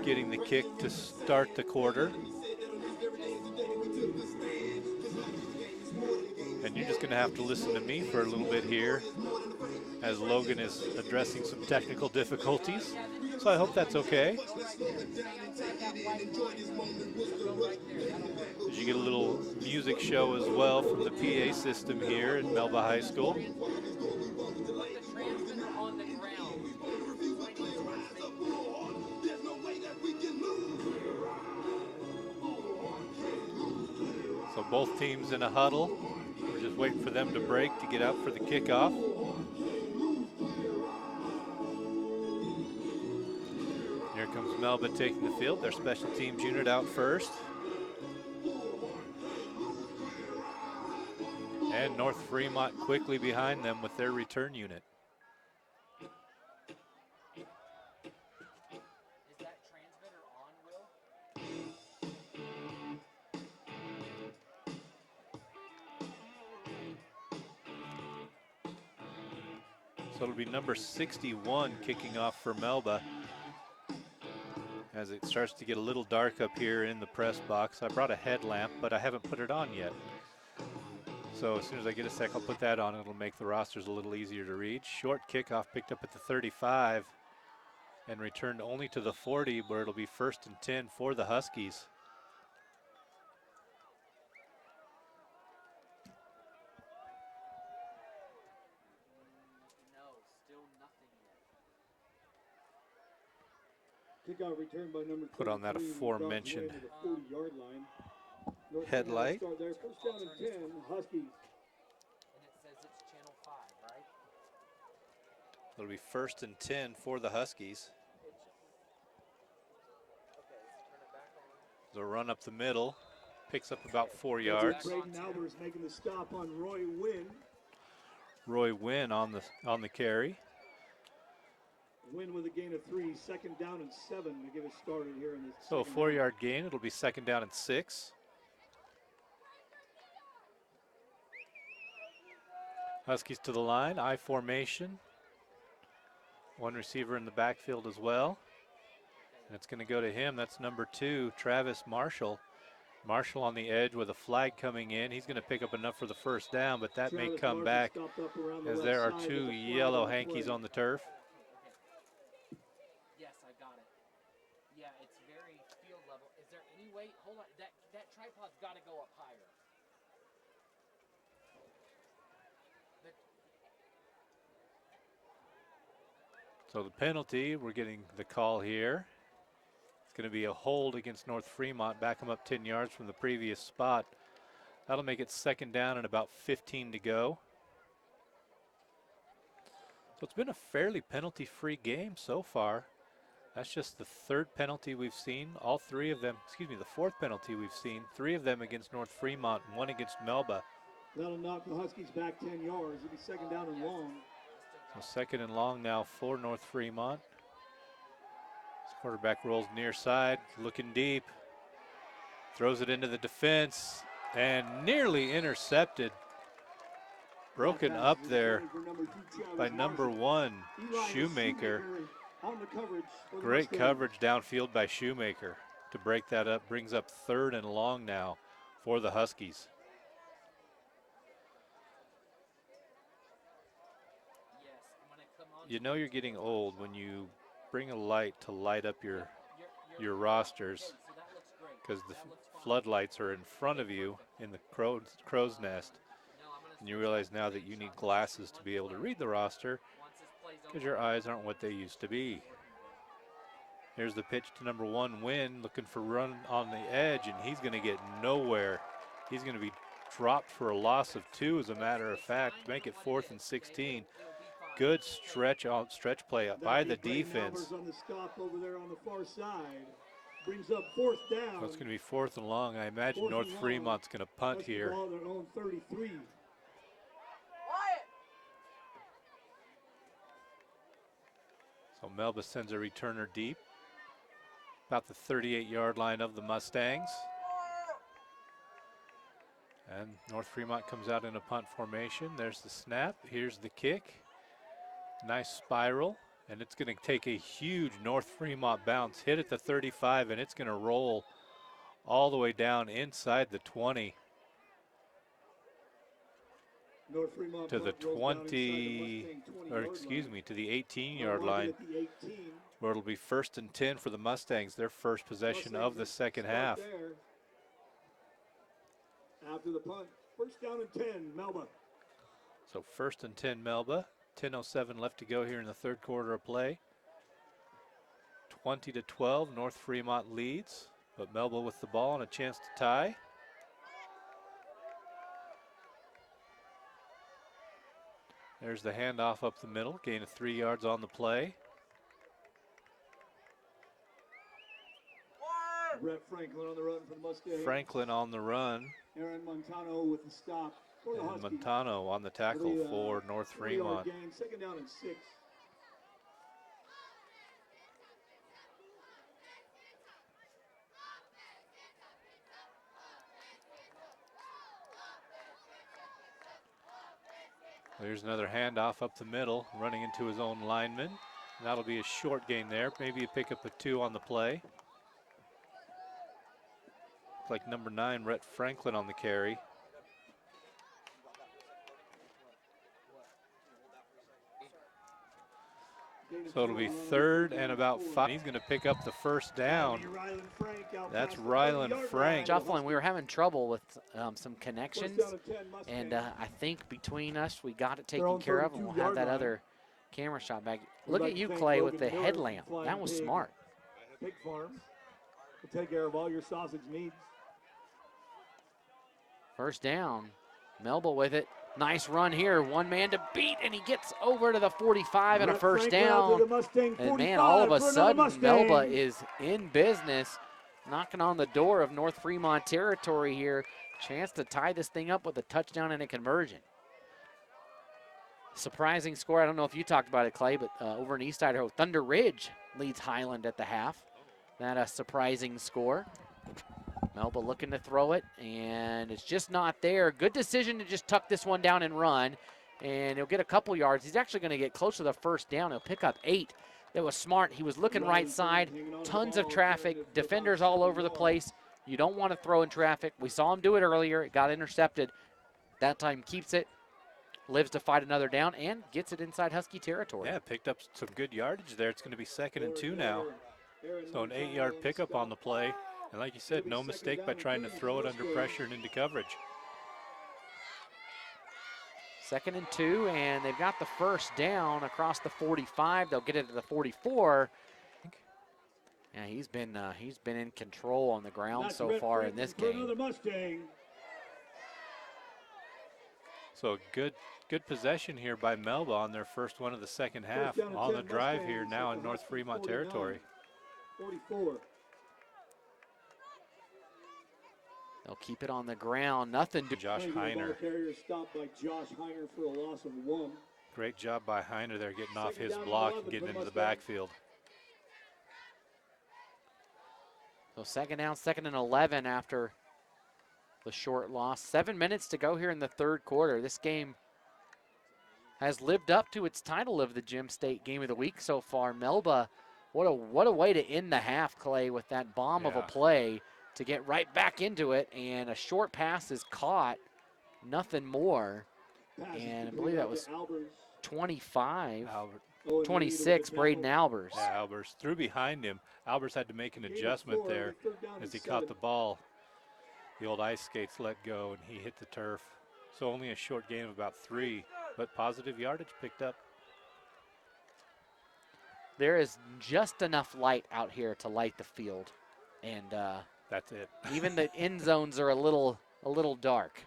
Speaker 2: getting the kick to start the quarter. And you're just going to have to listen to me for a little bit here as Logan is addressing some technical difficulties. So I hope that's okay. As you get a little music show as well from the PA system here at Melba High School. So both teams in a huddle. We're just waiting for them to break to get out for the kickoff. Here comes Melba taking the field, their special teams unit out first. And North Fremont quickly behind them with their return unit. So it'll be number 61 kicking off for Melba as it starts to get a little dark up here in the press box. I brought a headlamp, but I haven't put it on yet. So as soon as I get a sec, I'll put that on. It'll make the rosters a little easier to read. Short kickoff picked up at the 35 and returned only to the 40, where it'll be 1st and 10 for the Huskies.
Speaker 3: Kickoff return by number
Speaker 2: Put on that
Speaker 3: 33,
Speaker 2: aforementioned
Speaker 3: to the 40-yard line. North
Speaker 2: headlight.
Speaker 3: Start there. First down and 10, Huskies.
Speaker 1: And it says it's channel 5, right?
Speaker 2: It'll be 1st and 10 for the Huskies. The run up the middle, picks up about 4 yards.
Speaker 3: Braden Albers making the stop on Roy Wynn.
Speaker 2: Roy Wynn on the carry.
Speaker 3: Wynn with a gain of 3, 2nd down and 7 to get us started here in this.
Speaker 2: So a 4-yard gain. It'll be 2nd down and 6. Huskies to the line, I formation. One receiver in the backfield as well. And it's going to go to him. That's number 2, Travis Marshall. Marshall on the edge with a flag coming in. He's going to pick up enough for the 1st down, but that may come back as there are 2 yellow hankies on the turf.
Speaker 1: Yes, I got it. Yeah, it's very field level. Is there any way? Hold on. That tripod's got to go up higher.
Speaker 2: So the penalty, we're getting the call here. It's going to be a hold against North Fremont, back them up 10 yards from the previous spot. That'll make it 2nd down and about 15 to go. So it's been a fairly penalty-free game so far. That's just the 3rd penalty we've seen. All 3 of them, the 4th penalty we've seen. 3 of them against North Fremont and 1 against Melba.
Speaker 3: That'll knock the Huskies back 10 yards. It'll be 2nd down and long.
Speaker 2: So 2nd and long now for North Fremont. This quarterback rolls near side, looking deep. Throws it into the defense and nearly intercepted. Broken up there by number 1, Shoemaker. Great coverage downfield by Shoemaker to break that up. Brings up 3rd and long now for the Huskies. You know you're getting old when you bring a light to light up your rosters, because the floodlights are in front of you in the crow's nest, and you realize now that you need glasses to be able to read the roster because your eyes aren't what they used to be. Here's the pitch to number 1, Wynn, looking for run on the edge, and he's going to get nowhere. He's going to be dropped for a loss of 2, as a matter of fact, make it 4th and 16. Good stretch play up by the defense.
Speaker 3: On the stop over there on the far side. Brings up 4th down.
Speaker 2: So it's going to be 4th and long. I imagine North Fremont's going to punt here.
Speaker 3: Ball their own 33.
Speaker 2: So Melba sends a returner deep, about the 38-yard line of the Mustangs. And North Fremont comes out in a punt formation. There's the snap. Here's the kick. Nice spiral, and it's going to take a huge North Fremont bounce, hit at the 35, and it's going to roll all the way down inside the 20 to the 20, or excuse me, to the 18-yard line, where it'll be 1st and 10 for the Mustangs, their first possession of the 2nd half.
Speaker 3: After the punt, 1st down and 10, Melba.
Speaker 2: So 1st and 10, Melba. 10:07 left to go here in the 3rd quarter of play. 20-12, North Fremont leads, but Melba with the ball and a chance to tie. There's the handoff up the middle, gain of 3 yards on the play.
Speaker 3: Brett Franklin on the run for the Mustangs.
Speaker 2: Franklin on the run.
Speaker 3: Aaron Montano with the stop.
Speaker 2: And Montano on the tackle for North Fremont.
Speaker 3: Gain, 2nd down and 6.
Speaker 2: There's another handoff up the middle, running into his own lineman. And that'll be a short gain there. Maybe a pickup of 2 on the play. Looks like number 9, Brett Franklin on the carry. So it'll be 3rd and about 5. He's going to pick up the 1st down. That's Rylan Frank.
Speaker 1: Jocelyn, we were having trouble with some connections, and I think between us we got it taken care of, and we'll have that other camera shot back. Look at you, Clay, with the headlamp. That was smart.
Speaker 3: Pig Farm. We'll take care of all your sausage needs.
Speaker 1: First down. Melba with it. Nice run here. One man to beat, and he gets over to the 45 and a first down. And man, all of a sudden, Melba is in business, knocking on the door of North Fremont territory here. Chance to tie this thing up with a touchdown and a conversion. Surprising score. I don't know if you talked about it, Clay, but over in East Idaho, Thunder Ridge leads Highland at the half. That a surprising score. Melba looking to throw it, and it's just not there. Good decision to just tuck this one down and run, and he'll get a couple yards. He's actually going to get close to the first down. He'll pick up 8. That was smart. He was looking right side, tons of traffic, defenders all over the place. You don't want to throw in traffic. We saw him do it earlier. It got intercepted. That time keeps it, lives to fight another down, and gets it inside Husky territory.
Speaker 2: Yeah, picked up some good yardage there. It's going to be 2nd and 2 now. So an 8-yard pickup on the play. And like you said, no mistake by trying to throw it under pressure and into coverage.
Speaker 1: 2nd and 2, and they've got the first down across the 45. They'll get it to the 44. Yeah, he's been in control on the ground so far in this game.
Speaker 2: So good possession here by Melba on their first one of the second half on the drive here now in North Fremont territory.
Speaker 3: 44.
Speaker 1: They'll keep it on the ground. Nothing to
Speaker 2: Josh Heiner.
Speaker 3: Stopped by Josh Heiner for a loss of 1.
Speaker 2: Great job by Heiner there, getting off his block and getting into the backfield.
Speaker 1: So 2nd down, 2nd and 11 after the short loss. 7 minutes to go here in the 3rd quarter. This game has lived up to its title of the Gem State Game of the Week so far. Melba, what a way to end the half, Clay, with that bomb of a play to get right back into it, and a short pass is caught, nothing more. And I believe that was 25, 26, Braden Albers.
Speaker 2: Yeah, Albers threw behind him. Albers had to make an adjustment there as he caught the ball. The old ice skates let go, and he hit the turf. So only a short gain of about 3, but positive yardage picked up.
Speaker 1: There is just enough light out here to light the field, and
Speaker 2: that's it.
Speaker 1: Even the end zones are a little dark.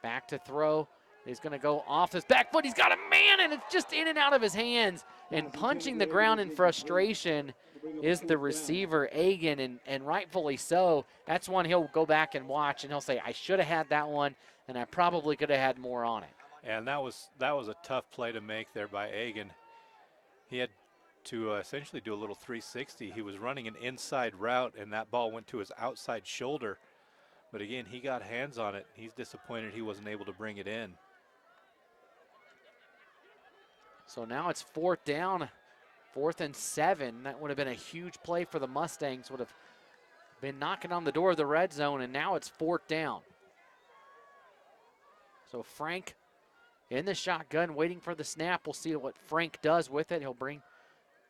Speaker 1: Back to throw. He's going to go off his back foot. He's got a man, and it's just in and out of his hands. And punching the ground in frustration is the receiver, Agan, and rightfully so. That's one he'll go back and watch, and he'll say, I should have had that one, and I probably could have had more on it.
Speaker 2: And that was a tough play to make there by Agan. He had to essentially do a little 360. He was running an inside route, and that ball went to his outside shoulder. But again, he got hands on it. He's disappointed he wasn't able to bring it in.
Speaker 1: So now it's 4th down, 4th and 7. That would have been a huge play for the Mustangs. Would have been knocking on the door of the red zone, and now it's 4th down. So Frank in the shotgun, waiting for the snap. We'll see what Frank does with it. He'll bring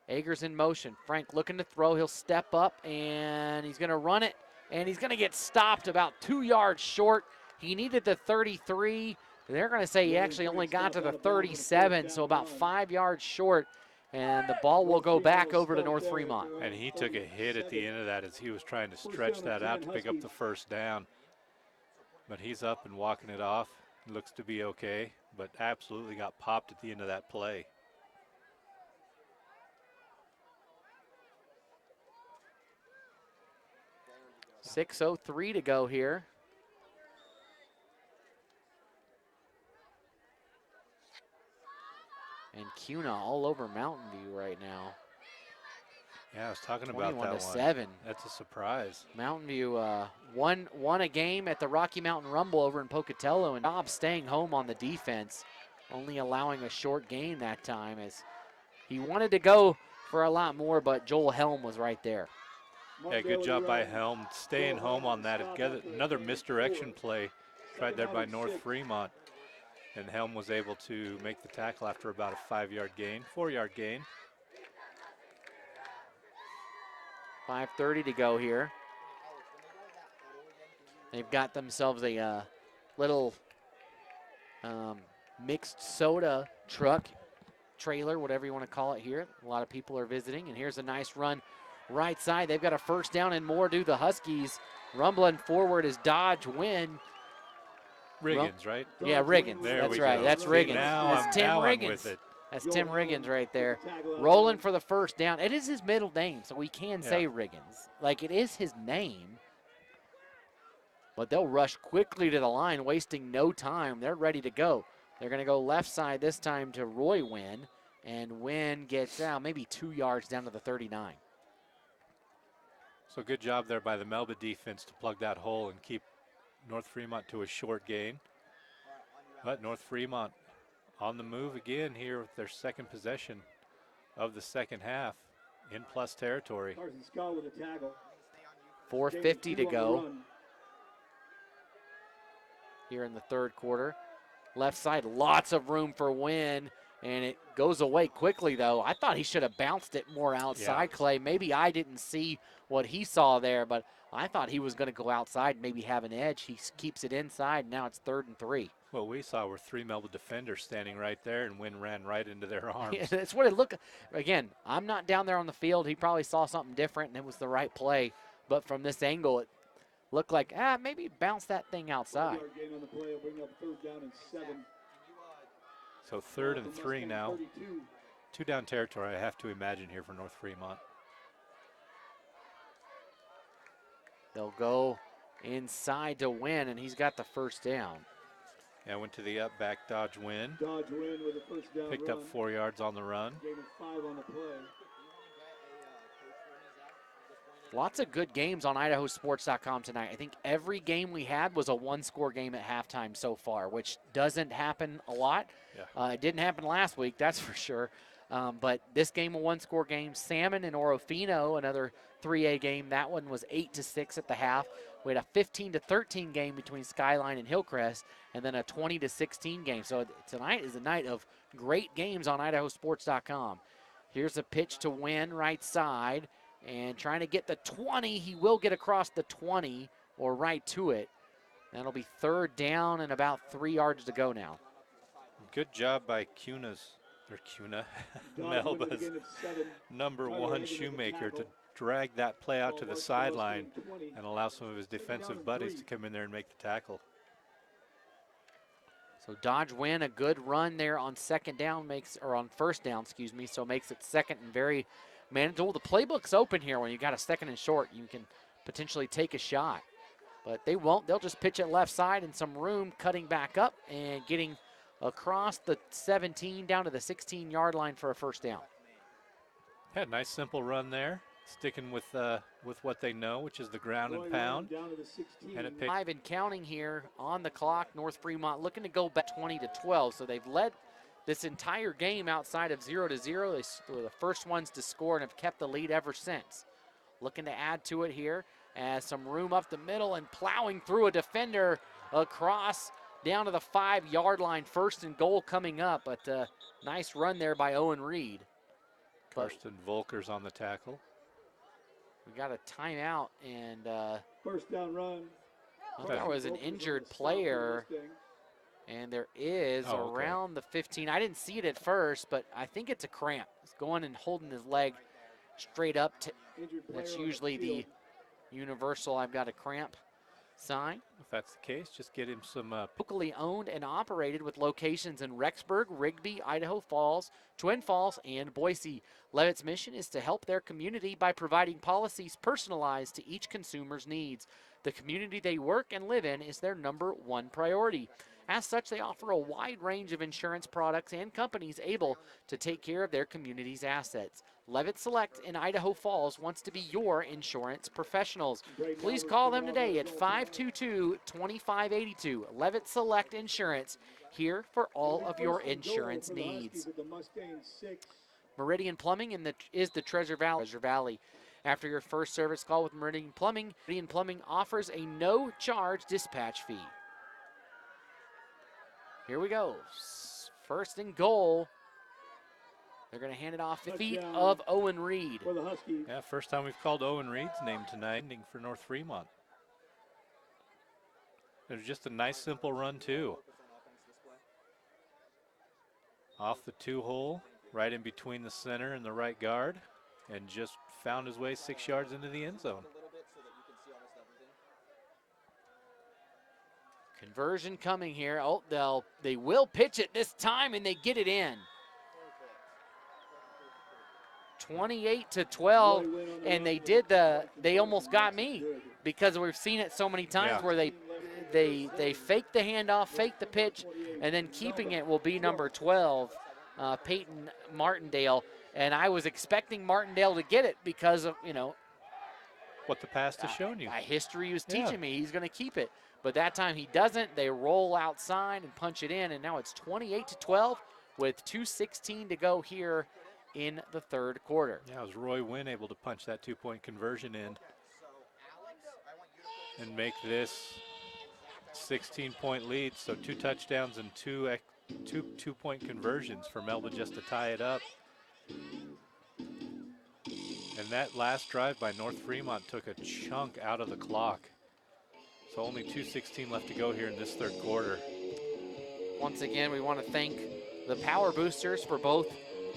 Speaker 1: Agers in motion. Frank looking to throw. He'll step up, and he's going to run it, and he's going to get stopped about 2 yards short. He needed the 33. They're going to say he actually only got to the 37, so about 5 yards short, and the ball will go back over to North Fremont.
Speaker 2: And he took a hit at the end of that as he was trying to stretch that out to pick up the first down. But he's up and walking it off. Looks to be okay, but absolutely got popped at the end of that play.
Speaker 1: .6:03 to go here. And Cuna all over Mountain View right now.
Speaker 2: Yeah, I was talking about that one.
Speaker 1: 21-7.
Speaker 2: That's a surprise.
Speaker 1: Mountain View won a game at the Rocky Mountain Rumble over in Pocatello, and Bob staying home on the defense, only allowing a short gain that time as he wanted to go for a lot more, but Joel Helm was right there.
Speaker 2: Yeah, good job by Helm staying home on that. Another misdirection play tried there by North Fremont. And Helm was able to make the tackle after about a 5-yard gain, 4-yard gain.
Speaker 1: 5:30 to go here. They've got themselves a little mixed soda truck, trailer, whatever you want to call it here. A lot of people are visiting, and here's a nice run right side. They've got a first down and more do the Huskies. Rumbling forward is Dodge Wynn.
Speaker 2: Riggins, right?
Speaker 1: Yeah, Riggins.
Speaker 2: There
Speaker 1: That's
Speaker 2: we
Speaker 1: right.
Speaker 2: go.
Speaker 1: That's
Speaker 2: See,
Speaker 1: Riggins.
Speaker 2: Now
Speaker 1: Tim
Speaker 2: I'm
Speaker 1: Riggins.
Speaker 2: with it.
Speaker 1: That's Tim Riggins right there. Rolling for the first down. It is his middle name, so we can say Riggins. Like, it is his name. But they'll rush quickly to the line, wasting no time. They're ready to go. They're going to go left side this time to Roy Wynn. And Wynn gets out maybe 2 yards down to the 39.
Speaker 2: So good job there by the Melba defense to plug that hole and keep North Fremont to a short gain. But North Fremont on the move again here with their second possession of the second half in plus territory.
Speaker 1: 4:50 to go here in the third quarter. Left side, lots of room for Wynn, and it goes away quickly, though. I thought he should have bounced it more outside, Clay. Maybe I didn't see what he saw there, but I thought he was going to go outside and maybe have an edge. He keeps it inside. Now it's 3rd and 3.
Speaker 2: What we saw were 3 Melba defenders standing right there, and Wynn ran right into their arms.
Speaker 1: Yeah, that's what it looked. Again, I'm not down there on the field. He probably saw something different, and it was the right play. But from this angle, it looked like, maybe bounce that thing outside.
Speaker 2: So 3rd and 3 now. 2 down territory, I have to imagine, here for North Fremont.
Speaker 1: They'll go inside to Wynn, and he's got the first down.
Speaker 2: Yeah, went to the up back, Dodge Wynn.
Speaker 3: Dodge Wynn with a first down
Speaker 2: Picked
Speaker 3: run.
Speaker 2: up 4 yards on the run.
Speaker 3: Gave him 5 on the play.
Speaker 1: Lots of good games on IdahoSports.com tonight. I think every game we had was a one-score game at halftime so far, which doesn't happen a lot.
Speaker 2: Yeah.
Speaker 1: It didn't happen last week, that's for sure. But this game, a one-score game. Salmon and Orofino, another 3A game. That one was 8-6 at the half. We had a 15-13 game between Skyline and Hillcrest, and then a 20-16 game. So tonight is a night of great games on IdahoSports.com. Here's a pitch to Wynn, right side. And trying to get the 20. He will get across the 20 or right to it. That'll be 3rd down and about 3 yards to go now.
Speaker 2: Good job by Melba's number 1 shoemaker to drag that play out to the sideline and allow some of his defensive buddies to come in there and make the tackle.
Speaker 1: So Dodge Wynn, a good run there on first down, so makes it 2nd and very manageable. The playbook's open here. When you got a 2nd and short, you can potentially take a shot. But they won't. They'll just pitch it left side and some room, cutting back up and getting across the 17 down to the 16-yard line for a first down.
Speaker 2: Had a nice simple run there, sticking with what they know, which is the ground and pound. And it
Speaker 1: 5 and counting here on the clock. North Fremont looking to go back 20-12. So they've led this entire game outside of 0-0. They were the first ones to score and have kept the lead ever since. Looking to add to it here as some room up the middle and plowing through a defender across down to the 5-yard line. 1st and goal coming up, but nice run there by Owen Reed.
Speaker 2: Karsten Volker's on the tackle.
Speaker 1: We got a timeout, and
Speaker 3: first down run.
Speaker 1: There was an injured player. And there is around the 15. I didn't see it at first, but I think it's a cramp. He's going and holding his leg straight up. That's usually the universal "I've got a cramp" sign.
Speaker 2: If that's the case, just get him some.
Speaker 1: Locally owned and operated with locations in Rexburg, Rigby, Idaho Falls, Twin Falls, and Boise. Levitt's mission is to help their community by providing policies personalized to each consumer's needs. The community they work and live in is their number 1 priority. As such, they offer a wide range of insurance products and companies able to take care of their community's assets. Levitt Select in Idaho Falls wants to be your insurance professionals. Please call them today at 522-2582. Levitt Select Insurance, here for all of your insurance needs. Meridian Plumbing is the Treasure Valley. After your first service call with Meridian Plumbing offers a no-charge dispatch fee. Here we go. 1st and goal. They're going to hand it off the feet of Owen Reed.
Speaker 2: Yeah, first time we've called Owen Reed's name tonight for North Fremont. It was just a nice simple run too. Off the 2 hole, right in between the center and the right guard. and just found his way 6 yards into the end zone.
Speaker 1: Conversion coming here. Oh, they will pitch it this time, and they get it in. 28-12, and they almost got me because we've seen it so many times where they fake the handoff, fake the pitch, and then keeping it will be number 12, Peyton Martindale. And I was expecting Martindale to get it because of,
Speaker 2: what the past has shown you.
Speaker 1: History was teaching me he's going to keep it. But that time he doesn't. They roll outside and punch it in, and now it's 28-12 with 2:16 to go here in the third quarter.
Speaker 2: Yeah, it was Roy Wynn able to punch that two-point conversion in and make this 16-point lead. So 2 touchdowns and two two-point conversions for Melba just to tie it up. And that last drive by North Fremont took a chunk out of the clock. So only 2:16 left to go here in this third quarter.
Speaker 1: Once again, we want to thank the power boosters for both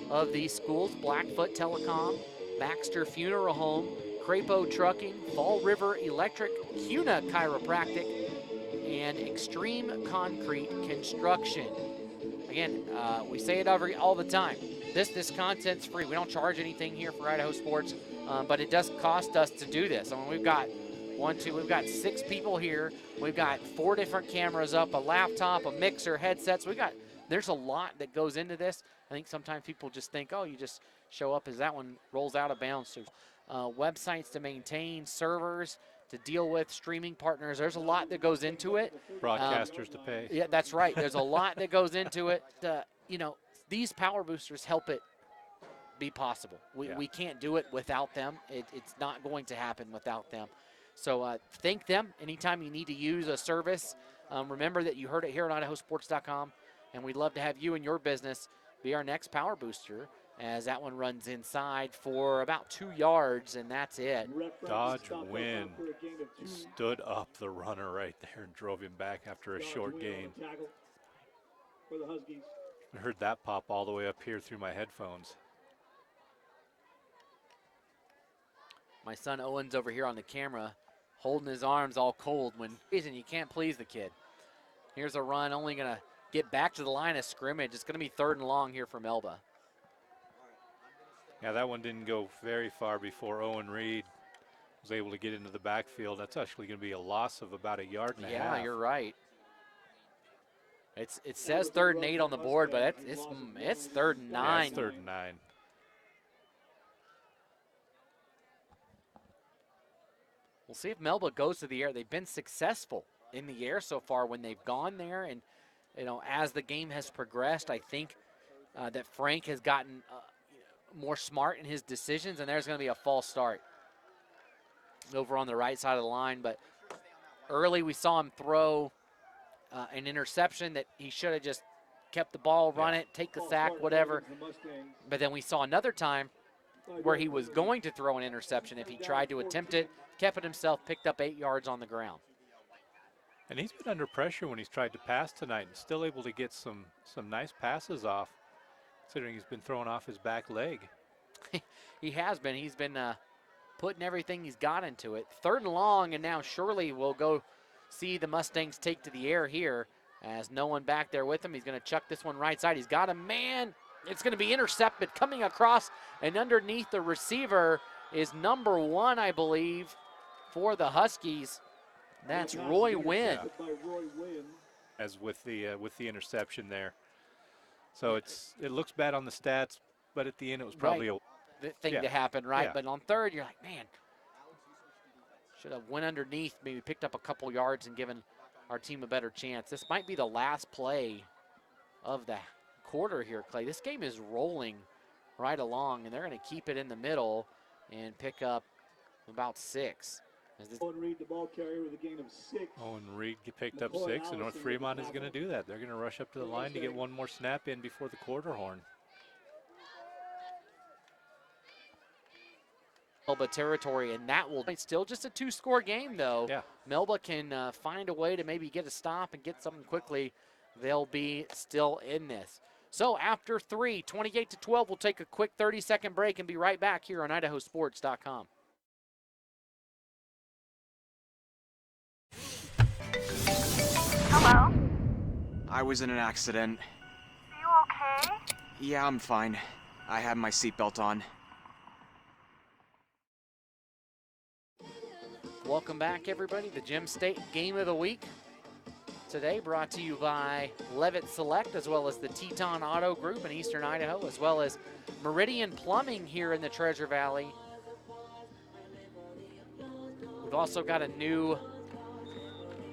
Speaker 1: of these schools: Blackfoot Telecom, Baxter Funeral Home, Crapo Trucking, Fall River Electric, CUNA Chiropractic, and Extreme Concrete Construction. Again, we say it all the time. This content's free. We don't charge anything here for Idaho Sports, but it does cost us to do this. I mean, we've got we've got 6 people here. We've got 4 different cameras up, a laptop, a mixer, headsets. There's a lot that goes into this. I think sometimes people just think, oh, you just show up as that one rolls out of bounds. Websites to maintain, servers to deal with, streaming partners. There's a lot that goes into it.
Speaker 2: Broadcasters to pay.
Speaker 1: Yeah, that's right. There's a lot that goes into it. These power boosters help it be possible. We can't do it without them. It's not going to happen without them. So thank them anytime you need to use a service. Remember that you heard it here at IdahoSports.com, and we'd love to have you and your business be our next power booster, as that one runs inside for about 2 yards, and that's it.
Speaker 2: Dodge Wynn stood up the runner right there and drove him back after a short gain.
Speaker 3: For the Huskies.
Speaker 2: I heard that pop all the way up here through my headphones.
Speaker 1: My son Owen's over here on the camera holding his arms all cold when you can't please the kid. Here's a run, only going to get back to the line of scrimmage. It's going to be 3rd and long here for Melba.
Speaker 2: Yeah, that one didn't go very far before Owen Reed was able to get into the backfield. That's actually going to be a loss of about 1.5 yards.
Speaker 1: Yeah, you're right. It says 3rd and 8 on the board, but it's 3rd and 9.
Speaker 2: Yeah, it's 3rd and 9.
Speaker 1: We'll see if Melba goes to the air. They've been successful in the air so far when they've gone there, and as the game has progressed, I think that Frank has gotten more smart in his decisions, and there's going to be a false start over on the right side of the line. But early we saw him throw an interception that he should have just kept the ball, run it, take the sack, whatever. But then we saw another time where he was going to throw an interception if he tried to attempt it, kept it himself, picked up 8 yards on the ground.
Speaker 2: And he's been under pressure when he's tried to pass tonight and still able to get some nice passes off, considering he's been throwing off his back leg.
Speaker 1: He has been. He's been putting everything he's got into it. 3rd and long, and now Shirley will go see the Mustangs take to the air here as no one back there with him. He's going to chuck this one right side. He's got a man. It's going to be intercepted coming across, and underneath the receiver is number 1, I believe, for the Huskies. That's Roy Wynn.
Speaker 2: As with the interception there. So it looks bad on the stats, but at the end it was probably
Speaker 1: the thing to happen, right? Yeah. But on 3rd, you're like, man, should have went underneath, maybe picked up a couple yards and given our team a better chance. This might be the last play of the quarter here, Clay. This game is rolling right along, and they're going to keep it in the middle and pick up about 6.
Speaker 3: Owen Reed, the ball carrier, with a gain of 6.
Speaker 2: Owen Reed picked up 6, and North Fremont is going to do that. They're going to rush up to the line to get one more snap in before the quarter horn.
Speaker 1: Melba territory, and that will be still just a 2-score game, though.
Speaker 2: Yeah.
Speaker 1: Melba can find a way to maybe get a stop and get something quickly. They'll be still in this. So after 3, 28-12, we'll take a quick 30-second break and be right back here on IdahoSports.com.
Speaker 22: Hello?
Speaker 18: I was in an accident.
Speaker 22: Are you okay?
Speaker 18: Yeah, I'm fine. I had my seatbelt on.
Speaker 1: Welcome back, everybody. The Gem State Game of the Week. Today brought to you by Levitt Select, as well as the Teton Auto Group in Eastern Idaho, as well as Meridian Plumbing here in the Treasure Valley. We've also got a new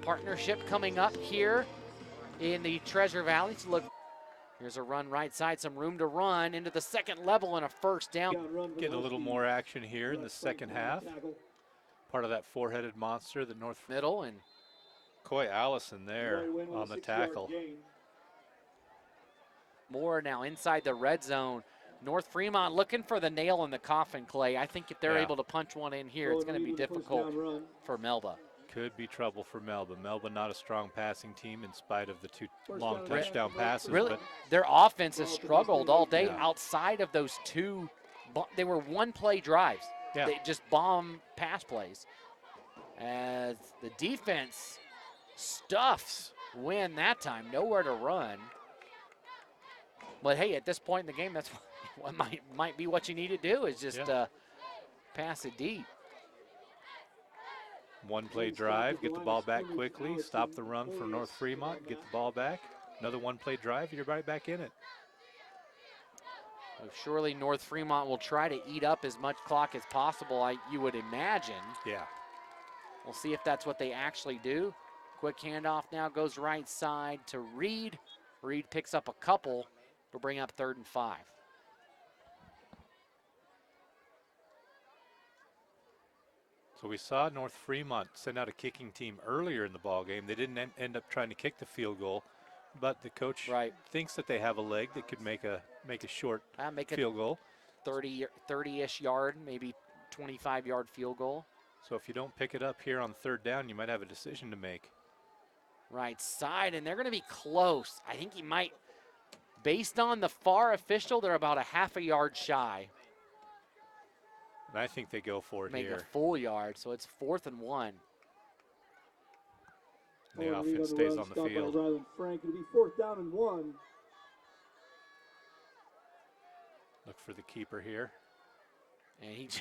Speaker 1: partnership coming up here in the Treasure Valley. So look, here's a run right side, some room to run into the second level and a first down.
Speaker 2: Getting a little more action here in the second half. Part of that four-headed monster, the North
Speaker 1: middle, and
Speaker 2: Coy Allison there on the tackle.
Speaker 1: More now inside the red zone. North Fremont looking for the nail in the coffin, Clay. I think if they're able to punch one in here, it's going to be difficult for Melba.
Speaker 2: Could be trouble for Melba. Melba not a strong passing team in spite of the 2 long touchdown passes.
Speaker 1: Really, their offense has struggled all day outside of those 2. They were one-play drives.
Speaker 2: Yeah.
Speaker 1: They just bomb pass plays. As the defense stuffs Win that time, nowhere to run. But hey, at this point in the game, that's what might be what you need to do is just pass it deep.
Speaker 2: One play drive, get the ball back quickly, stop the run for North Fremont, get the ball back. Another one play drive, you're right back in it.
Speaker 1: Well, surely North Fremont will try to eat up as much clock as possible, you would imagine.
Speaker 2: Yeah.
Speaker 1: We'll see if that's what they actually do. Quick handoff now goes right side to Reed. Reed picks up a couple to bring up 3rd and 5.
Speaker 2: So we saw North Fremont send out a kicking team earlier in the ball game. They didn't end up trying to kick the field goal, but the coach thinks that they have a leg that could make a short field goal.
Speaker 1: 30-ish yard, maybe 25-yard field goal.
Speaker 2: So if you don't pick it up here on 3rd down, you might have a decision to make.
Speaker 1: Right side, and they're going to be close. I think he might, based on the far official, they're about a half a yard shy.
Speaker 2: And I think they go for it
Speaker 1: Make
Speaker 2: here.
Speaker 1: a full yard, so it's 4th and 1.
Speaker 2: The offense stays on the field.
Speaker 3: Frank, it'll be 4th down and 1.
Speaker 2: Look for the keeper here.
Speaker 1: And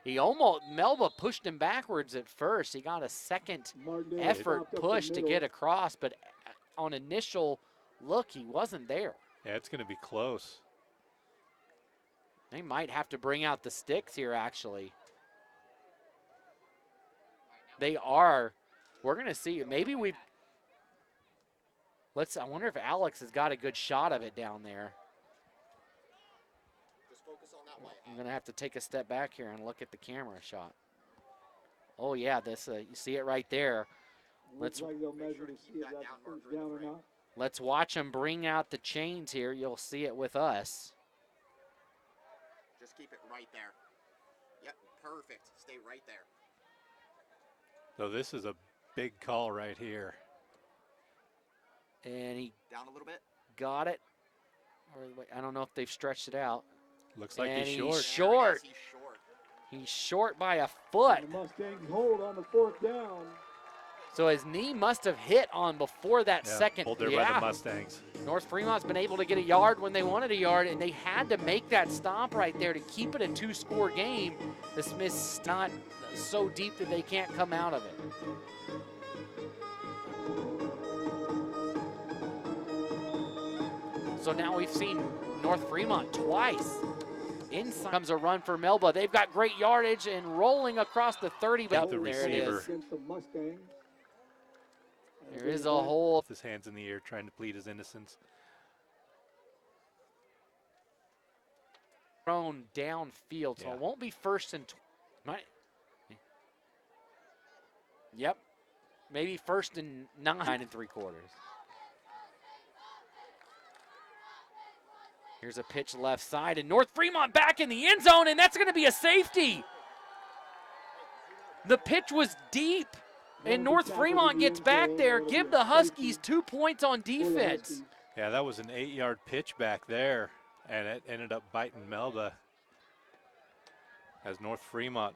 Speaker 1: he almost, Melba pushed him backwards at first. He got a second effort push to get across, but on initial look, he wasn't there.
Speaker 2: Yeah, it's going to be close.
Speaker 1: They might have to bring out the sticks here, actually. They are. We're going to see. Maybe I wonder if Alex has got a good shot of it down there. I'm going to have to take a step back here and look at the camera shot. Oh, yeah, this you see it right there.
Speaker 3: Looks like they'll measure to see if that's first down or not.
Speaker 1: Let's watch them bring out the chains here. You'll see it with us.
Speaker 4: Just keep it right there. Yep, perfect. Stay right there.
Speaker 2: So this is a big call right here.
Speaker 1: And he
Speaker 4: down a little bit.
Speaker 1: Got it. I don't know if they've stretched it out.
Speaker 2: Looks like
Speaker 1: and
Speaker 2: he's short.
Speaker 1: Short. He's short by a foot.
Speaker 3: And the Mustangs hold on the 4th down.
Speaker 1: So his knee must have hit on before that second.
Speaker 2: Pulled there by the Mustangs.
Speaker 1: North Fremont's been able to get a yard when they wanted a yard, and they had to make that stop right there to keep it a 2-score game. The Smiths not so deep that they can't come out of it. So now we've seen North Fremont twice. Inside comes a run for Melba. They've got great yardage and rolling across the 30. But
Speaker 2: the
Speaker 1: there it is.
Speaker 3: Against the Mustangs.
Speaker 1: There is a hole.
Speaker 2: His hands in the air, trying to plead his innocence.
Speaker 1: Thrown downfield, so it won't be 1st and Yep, maybe 1st and 9 3/4. Here's a pitch left side, and North Fremont back in the end zone, and that's going to be a safety. The pitch was deep, and North Fremont gets back there. Give the Huskies 2 points on defense.
Speaker 2: Yeah, that was an 8-yard pitch back there, and it ended up biting Melba as North Fremont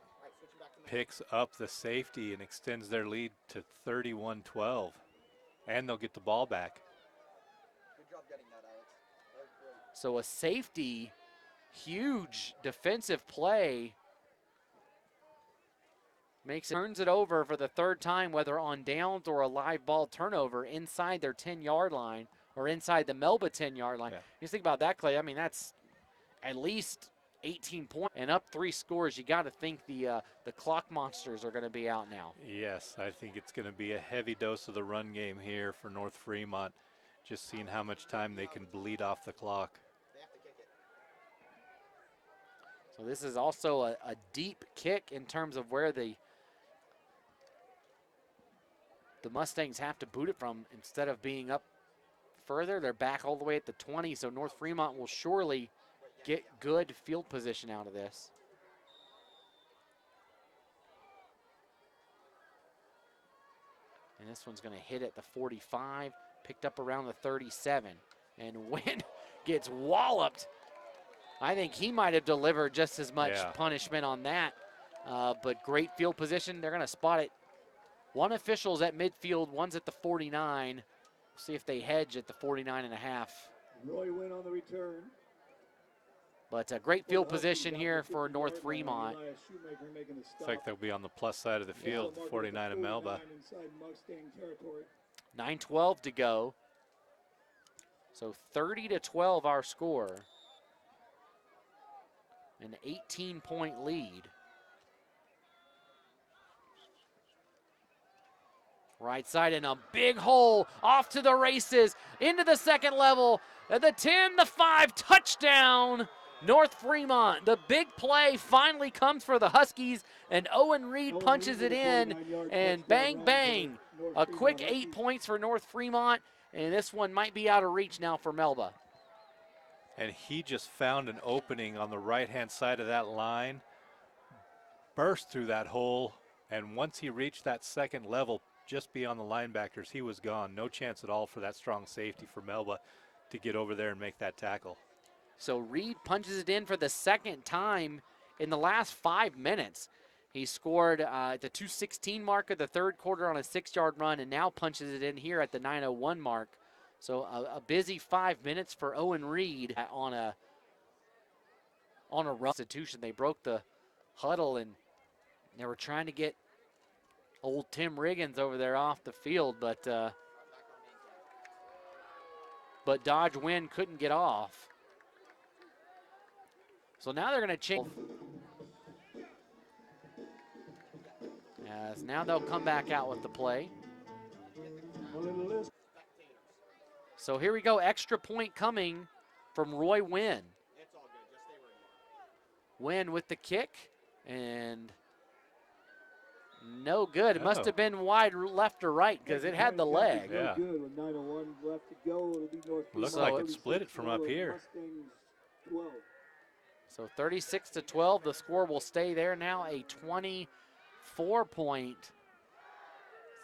Speaker 2: picks up the safety and extends their lead to 31-12, and they'll get the ball back.
Speaker 1: So a safety, huge defensive play, turns it over for the third time, whether on downs or a live ball turnover inside their 10-yard line or inside the Melba 10-yard line. You think about that, Clay. I mean, that's at least 18 points and up 3 scores. You got to think the clock monsters are going to be out now.
Speaker 2: Yes, I think it's going to be a heavy dose of the run game here for North Fremont, just seeing how much time they can bleed off the clock.
Speaker 1: So this is also a deep kick in terms of where the Mustangs have to boot it from. Instead of being up further, they're back all the way at the 20, so North Fremont will surely get good field position out of this. And this one's going to hit at the 45, picked up around the 37, and Wynn gets walloped. I think he might have delivered just as much punishment on that, but great field position. They're going to spot it. One official's at midfield, one's at the 49. See if they hedge at the 49 and a half.
Speaker 3: Roy Wynn on the return.
Speaker 1: But a great field position here for North Fremont.
Speaker 2: Looks like they'll be on the plus side of the field, 49 of Melba.
Speaker 1: 9:12 to go. So 30-12 our score. An 18-point lead. Right side and a big hole off to the races into the second level. At the 10, the 5, touchdown. North Fremont. The big play finally comes for the Huskies, and Owen Reed punches it in, and bang, bang. A quick 8 points for North Fremont, and this one might be out of reach now for Melba.
Speaker 2: And he just found an opening on the right-hand side of that line, burst through that hole, and once he reached that second level, just beyond the linebackers, he was gone. No chance at all for that strong safety for Melba to get over there and make that tackle.
Speaker 1: So Reed punches it in for the second time in the last 5 minutes. He scored at the 2:16 mark of the third quarter on a 6-yard run, and now punches it in here at the 9:01 mark. So a busy 5 minutes for Owen Reed on a run institution. They broke the huddle, and they were trying to get old Tim Riggins over there off the field, but Dodge Wynn couldn't get off. So now they're going to change. As now they'll come back out with the play. So here we go, extra point coming from Roy Wynn. Wynn with the kick, and no good. It must have been wide left or right because it had the leg.
Speaker 2: Yeah.
Speaker 3: Good with 9:01 left to go. It'll be North
Speaker 2: Looks
Speaker 3: Fremont
Speaker 2: like it split it from up here.
Speaker 3: Mustangs 12.
Speaker 1: So 36-12, the score will stay there now, a 24-point.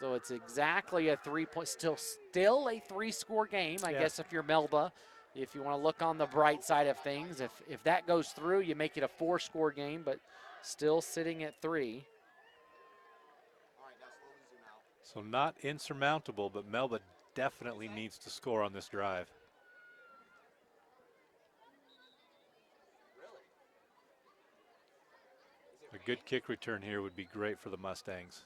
Speaker 1: So it's exactly a 3-point, still a 3-score game, I guess, if you're Melba. If you want to look on the bright side of things, if that goes through, you make it a 4-score game, but still sitting at 3.
Speaker 2: So not insurmountable, but Melba definitely needs to score on this drive. A good kick return here would be great for the Mustangs.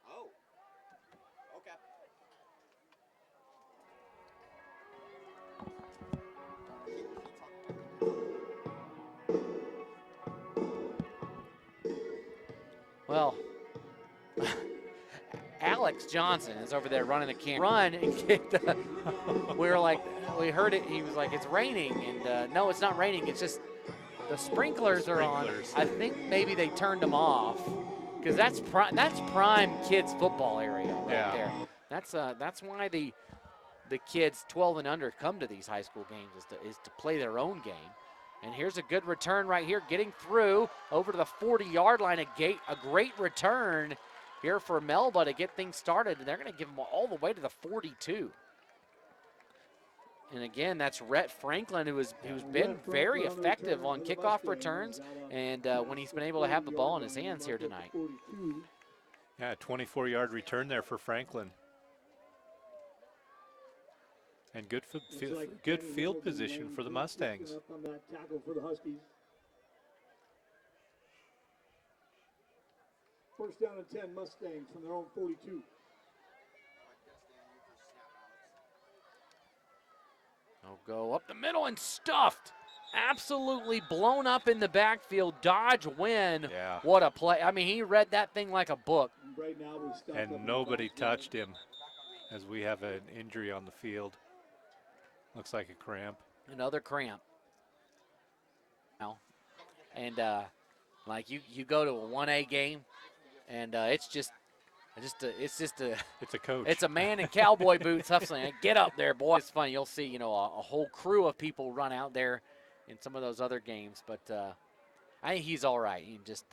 Speaker 4: Oh, okay.
Speaker 1: Well, Alex Johnson is over there running the camera. Run and kick the, we heard it, he was like, it's raining, and no, it's not raining, it's just the sprinklers are on. I think maybe they turned them off, because that's prime kids football area right there. That's why the kids 12 and under come to these high school games, is to play their own game. And here's a good return right here, getting through over to the 40-yard line, a great return, here for Melba to get things started, and they're going to give them all the way to the 42. And again, that's Rhett Franklin, who's been very effective on kickoff returns, and when he's been able to have the ball in his hands here tonight.
Speaker 2: Yeah, a 24-yard return there for Franklin. And good field position for the Mustangs.
Speaker 3: On that tackle for the Huskies. First down and 10 Mustangs from their own 42.
Speaker 1: They'll go up the middle and stuffed. Absolutely blown up in the backfield. Dodge win.
Speaker 2: Yeah.
Speaker 1: What a play. I mean, he read that thing like a book.
Speaker 3: Right now we're stuck
Speaker 2: And nobody touched him as we have an injury on the field. Looks like a cramp.
Speaker 1: Another cramp. Now, and like you go to a 1A game, and it's
Speaker 2: a coach.
Speaker 1: It's a man in cowboy boots. I'm saying, get up there, boy. It's funny. You'll see, you know, a whole crew of people run out there in some of those other games, but I think he's all right. He just,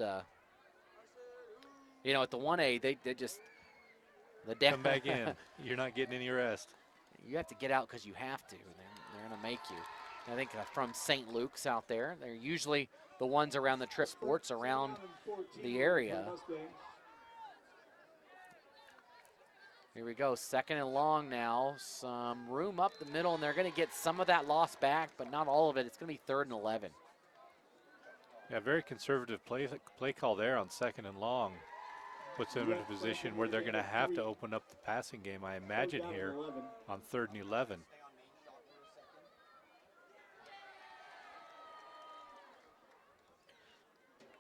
Speaker 1: you know, at the 1A, they just
Speaker 2: come back in. You're not getting any rest.
Speaker 1: You have to get out because you have to. They're going to make you. I think from St. Luke's out there. They're usually the ones around the trip sports around the area. Here we go, second and long now. Some room up the middle, and they're going to get some of that loss back, but not all of it. It's going to be 3rd and 11.
Speaker 2: Yeah, very conservative play call there on 2nd and long. Puts them in a position where they're going to have to open up the passing game, I imagine, here on 3rd and 11.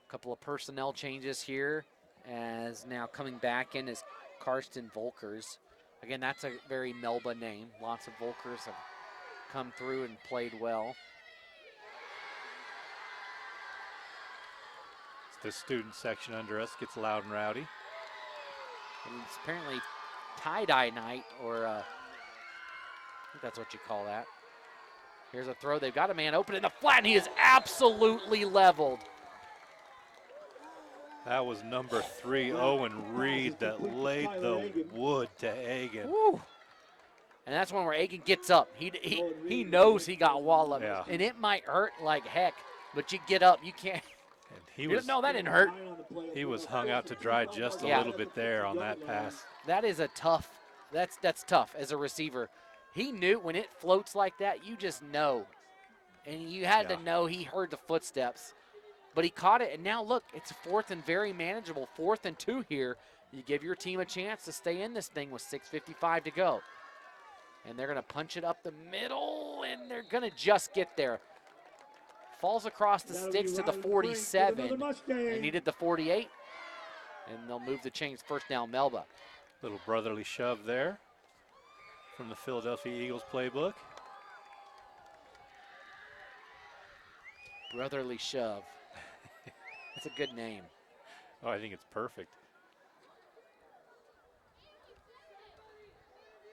Speaker 1: A couple of personnel changes here, as now coming back in is Karsten Volkers. Again, that's a very Melba name. Lots of Volkers have come through and played well.
Speaker 2: The student section under us gets loud and rowdy.
Speaker 1: And it's apparently tie-dye night, or I think that's what you call that. Here's a throw. They've got a man open in the flat, and he is absolutely leveled.
Speaker 2: That was number 3, Owen Reed, that laid the wood to Egan.
Speaker 1: Woo. And that's one where Egan gets up. He knows he got walloped,
Speaker 2: Yeah.
Speaker 1: and it might hurt like heck, but you get up. You can't. No, that didn't hurt.
Speaker 2: He was hung out to dry just a little bit there on that pass.
Speaker 1: That is a tough. That's tough as a receiver. He knew when it floats like that, you just know, and you had to know he heard the footsteps. But he caught it, and now look, it's 4th and very manageable. 4th and 2 here. You give your team a chance to stay in this thing with 6:55 to go. And they're going to punch it up the middle, and they're going to just get there. Falls across the sticks to the 47. They needed the 48, and they'll move the chains. First down, Melba.
Speaker 2: Little brotherly shove there from the Philadelphia Eagles playbook.
Speaker 1: Brotherly shove. That's a good name.
Speaker 2: Oh, I think it's perfect.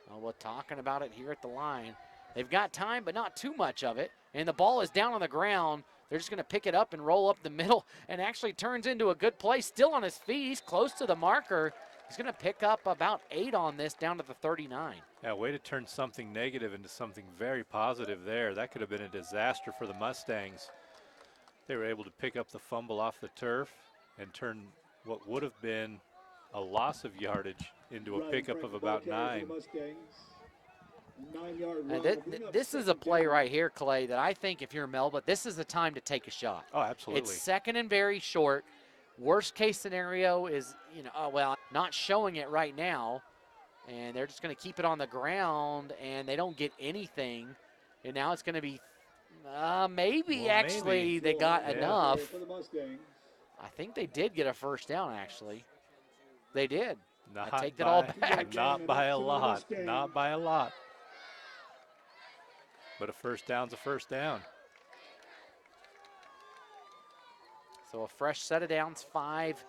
Speaker 1: Well, we're talking about it here at the line. They've got time, but not too much of it. And the ball is down on the ground. They're just going to pick it up and roll up the middle, and actually turns into a good play. Still on his feet. He's close to the marker. He's going to pick up about 8 on this down to the 39.
Speaker 2: Yeah, way to turn something negative into something very positive there. That could have been a disaster for the Mustangs. They were able to pick up the fumble off the turf and turn what would have been a loss of yardage into a pickup of about 9.
Speaker 1: This is a play right here, Clay, that I think if you're Melba, this is the time to take a shot.
Speaker 2: Oh, absolutely.
Speaker 1: It's 2nd and very short. Worst case scenario is, not showing it right now, and they're just going to keep it on the ground, and they don't get anything. And now it's going to be maybe they got enough. I think they did get a first down, actually. They did. I take that all back.
Speaker 2: Not by a lot. Not by a lot. But a first down's a first down.
Speaker 1: So a fresh set of downs, 5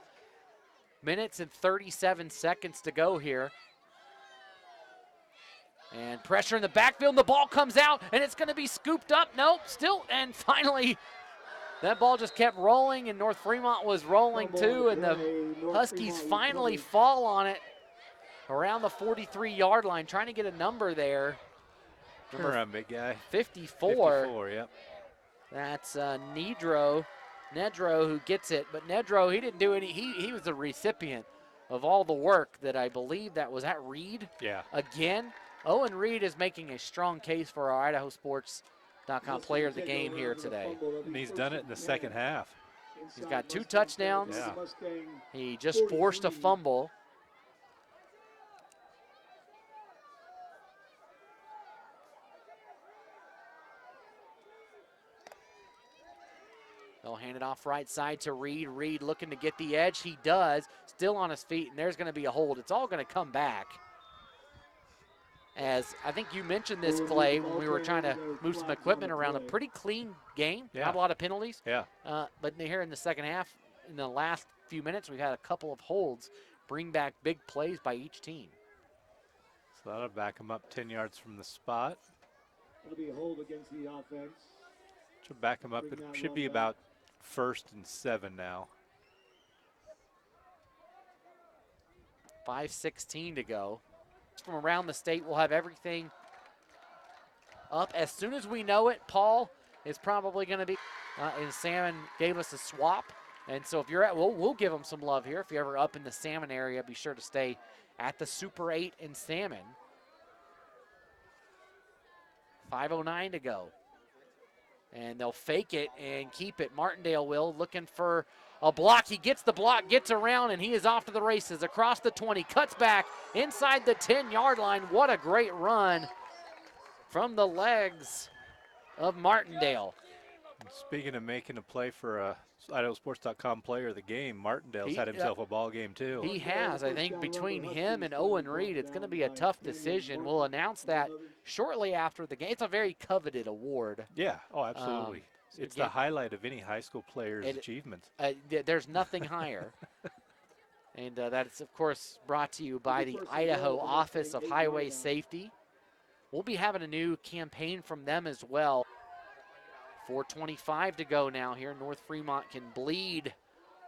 Speaker 1: minutes and 37 seconds to go here. And pressure in the backfield, and the ball comes out, and it's going to be scooped up. Nope, still, and finally that ball just kept rolling, and North Fremont was rolling too, and the Huskies finally fall on it around the 43-yard line, trying to get a number there.
Speaker 2: Turn around, big guy.
Speaker 1: 54.
Speaker 2: 54, yep.
Speaker 1: That's Nedro who gets it, but Nedro, he didn't do any, he was the recipient of all the work that I believe that was at Reed.
Speaker 2: Yeah.
Speaker 1: Again, Owen Reed is making a strong case for our IdahoSports.com player of the game here today.
Speaker 2: And he's done it in the second half.
Speaker 1: He's got 2 touchdowns.
Speaker 2: Yeah.
Speaker 1: He just forced a fumble. They'll hand it off right side to Reed. Reed looking to get the edge. He does. Still on his feet, and there's going to be a hold. It's all going to come back. As I think you mentioned this, Clay, when we were trying to move some equipment around. A pretty clean game.
Speaker 2: Yeah.
Speaker 1: Not a lot of penalties.
Speaker 2: Yeah.
Speaker 1: But here in the second half, in the last few minutes, we've had a couple of holds bring back big plays by each team.
Speaker 2: So that'll back him up 10 yards from the spot.
Speaker 3: It'll be a hold against the offense.
Speaker 2: Should back him up. It should be about 1st and 7 now.
Speaker 1: 5:16 to go. From around the state, we'll have everything up as soon as we know it. Paul is probably going to be, and Salmon gave us a swap. And so if you're at, we'll give them some love here. If you're ever up in the Salmon area, be sure to stay at the Super 8 in Salmon. 5:09 to go. And they'll fake it and keep it. Martindale will, looking for a block. He gets the block, gets around, and he is off to the races. Across the 20, cuts back inside the 10-yard line. What a great run from the legs of Martindale.
Speaker 2: Speaking of making a play for a IdahoSports.com player of the game, Martindale's had himself a ball game too.
Speaker 1: He has. I think between him and Owen Reed, it's going to be a tough decision. We'll announce that shortly after the game. It's a very coveted award.
Speaker 2: Yeah, oh, absolutely. It's the highlight of any high school player's achievements.
Speaker 1: There's nothing higher. And that's, of course, brought to you by the Idaho Office of Highway Safety. We'll be having a new campaign from them as well. 4:25 to go now here. North Fremont can bleed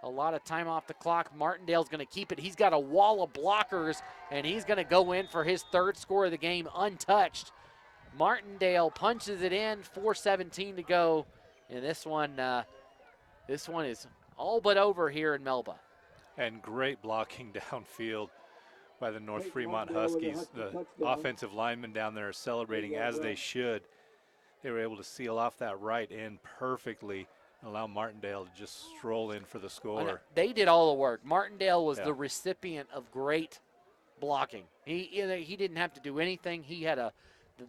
Speaker 1: a lot of time off the clock. Martindale's going to keep it. He's got a wall of blockers, and he's going to go in for his 3rd score of the game untouched. Martindale punches it in. 4:17 to go, and this one is all but over here in Melba.
Speaker 2: And great blocking downfield by the North Fremont Huskies. The offensive linemen down there are celebrating as they should. They were able to seal off that right end perfectly and allow Martindale to just stroll in for the score.
Speaker 1: They did all the work. Martindale was the recipient of great blocking. He didn't have to do anything. He had